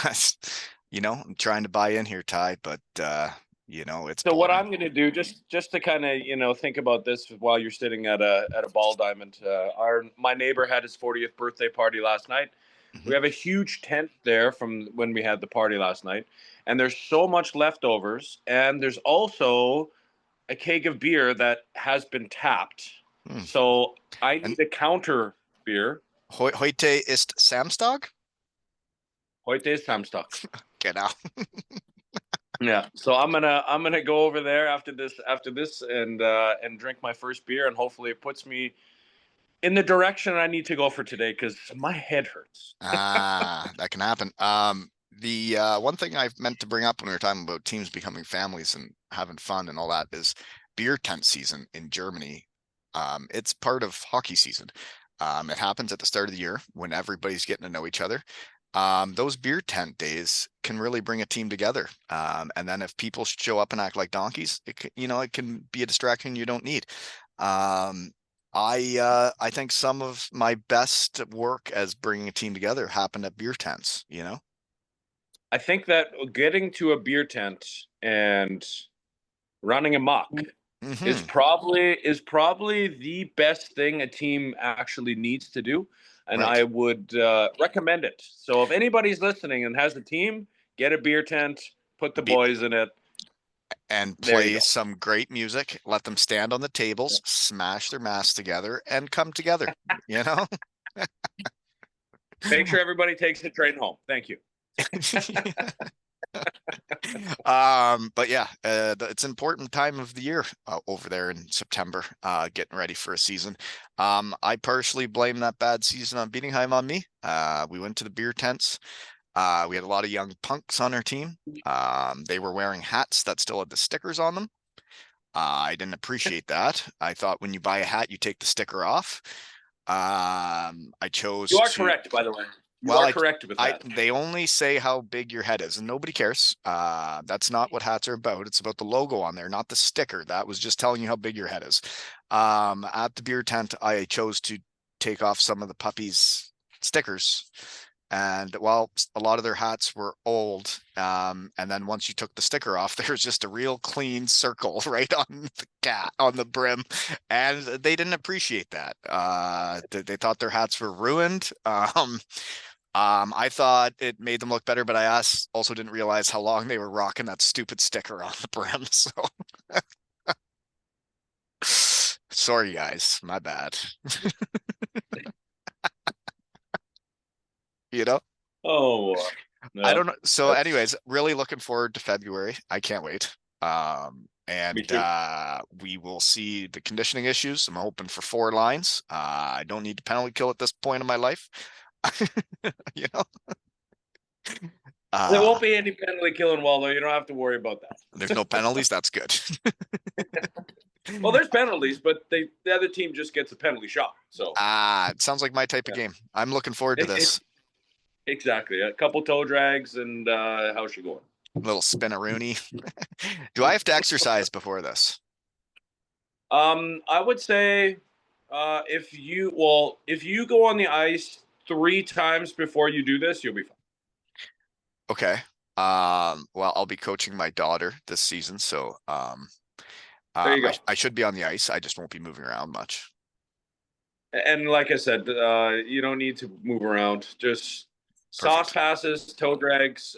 I'm trying to buy in here, Ty, but it's So what boring. I'm going to do, just to kind of think about this while you're sitting at a ball diamond. My neighbor had his 40th birthday party last night. We Mhm. have a huge tent there from when we had the party last night, and there's so much leftovers, and there's also a keg of beer that has been tapped. Hmm. So I And need a counter beer. heute ist Samstag? Heute ist Samstag. Genau. Yeah, so I'm gonna go over there after this and drink my first beer, and hopefully it puts me in the direction I need to go for today because my head hurts. That can happen. The one thing I've meant to bring up when we were talking about teams becoming families and having fun and all that is beer tent season in Germany. It's part of hockey season. It happens at the start of the year when everybody's getting to know each other. Those beer tent days can really bring a team together. And then if people show up and act like donkeys, it can be a distraction you don't need. Um, I think some of my best work as bringing a team together happened at beer tents. I think that getting to a beer tent and running amok is Hmm. probably the best thing a team actually needs to do, and Right. I would recommend it. So if anybody's listening and has a team, get a beer tent, put the Be boys in it. and There you play go. some great music, let them stand on the tables, smash their masks together, and come together, you know? Make sure everybody takes the train home. Thank you. But yeah, it's an important time of the year over there in September, getting ready for a season. I partially blame that bad season on Bietigheim on me. We went to the beer tents. We had a lot of young punks on our team. They were wearing hats that still had the stickers on them. I didn't appreciate that. I thought when you buy a hat, you take the sticker off. I You chose are to correct, by the way. You well, are correct with that. they only say how big your head is, and nobody cares. That's not what hats are about. It's about the logo on there, not the sticker. That was just telling you how big your head is. At the beer tent, I chose to take off some of the puppies' stickers, and well, a lot of their hats were old. And then once you took the sticker off, there's just a real clean circle right on the cat on the brim, and they didn't appreciate that. They thought their hats were ruined. I thought it made them look better, but also didn't realize how long they were rocking that stupid sticker on the brim. So sorry, guys, my bad. You know, Oh, I no, don't know. So, that's anyways, really looking forward to February. I can't wait. me And too. we will see the conditioning issues. I'm hoping for 4 lines. I don't need to penalty kill at this point in my life. You know, There uh, won't be any penalty killing Waldo. You don't have to worry about there's no that. penalties. That's good. Well, there's penalties, but the other team just gets a penalty shot. So It sounds like my type of yeah, game. I'm looking forward to it, this. it, exactly. A couple toe drags and how's she going? Little spinaroonie. Do I have to exercise before this? I would say if you go on the ice 3 times before you do this, you'll be fine. Okay. Well, I'll be coaching my daughter this season, so There you go. I should be on the ice. I just won't be moving around much. And like I said, you don't need to move around. Just sauce Perfect. passes, toe drags,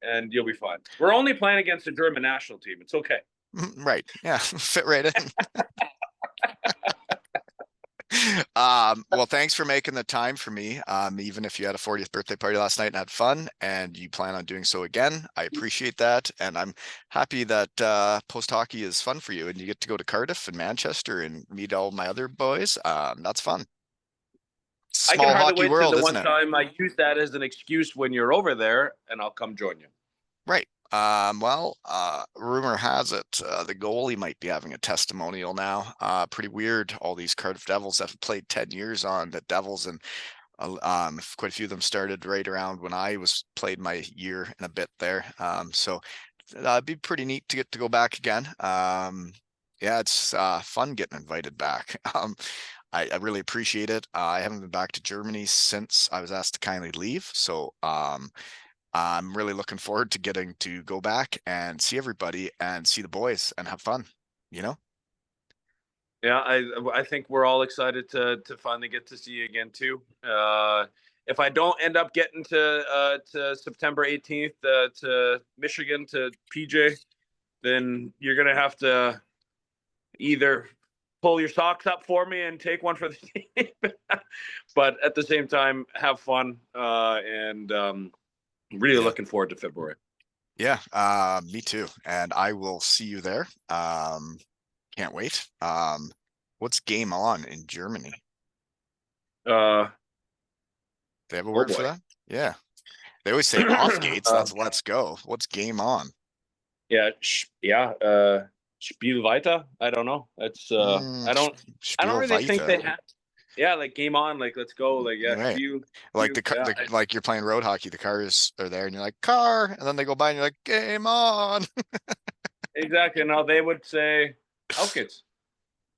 and you'll be fine. We're only playing against the German national team. It's okay. Right. Yeah. Fit right in. Well, thanks for making the time for me. Even if you had a 40th birthday party last night and had fun and you plan on doing so again, I appreciate that. And I'm happy that post hockey is fun for you and you get to go to Cardiff and Manchester and meet all my other boys. That's fun. I can Small hardly hockey wait to world, the isn't one it? time I use that as an excuse when you're over there, and I'll come join you. Right. Well, rumor has it the goalie might be having a testimonial now. Pretty weird. All these Cardiff Devils that have played 10 years on the Devils, and quite a few of them started right around when I was played my year and a bit there. So it'd be pretty neat to get to go back again. Yeah, it's fun getting invited back. I really appreciate it. I haven't been back to Germany since I was asked to kindly leave. So I'm really looking forward to getting to go back and see everybody and see the boys and have fun, you know? Yeah, I think we're all excited to finally get to see you again too. If I don't end up getting to September 18th to Michigan to PJ, then you're gonna have to either pull your socks up for me and take one for the team, but at the same time, have fun. And really Yeah. looking forward to February. Yeah, me too. And I will see you there. Can't wait. What's game on in Germany? Uh, They have a oh word for boy. that? Yeah. They always say off gates. That's let's go. What's game on? Yeah, yeah. Spiel weiter. I don't know. That's Mm, I don't Spiel really think weiter. they have. Yeah, like game on. Like let's go. Like yeah, Right. Spiel. Like Spiel. the, Yeah, like you're playing road hockey, the cars are there and you're like, car, and then they go by and you're like, game on. exactly. No, they would say Auf geht's.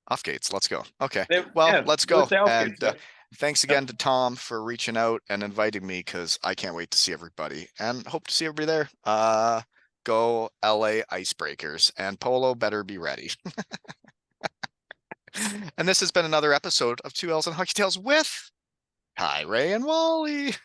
Off gates. Let's go. Okay. They Well, yeah, let's they would go. say Auf And geht's. Yep. thanks Yep. again to Tom for reaching out and inviting me because I can't wait to see everybody and hope to see everybody there. Go LA Icebreakers and Polo better be ready. And this has been another episode of Two L's and Hockey Tales with Hi Ray and Wally.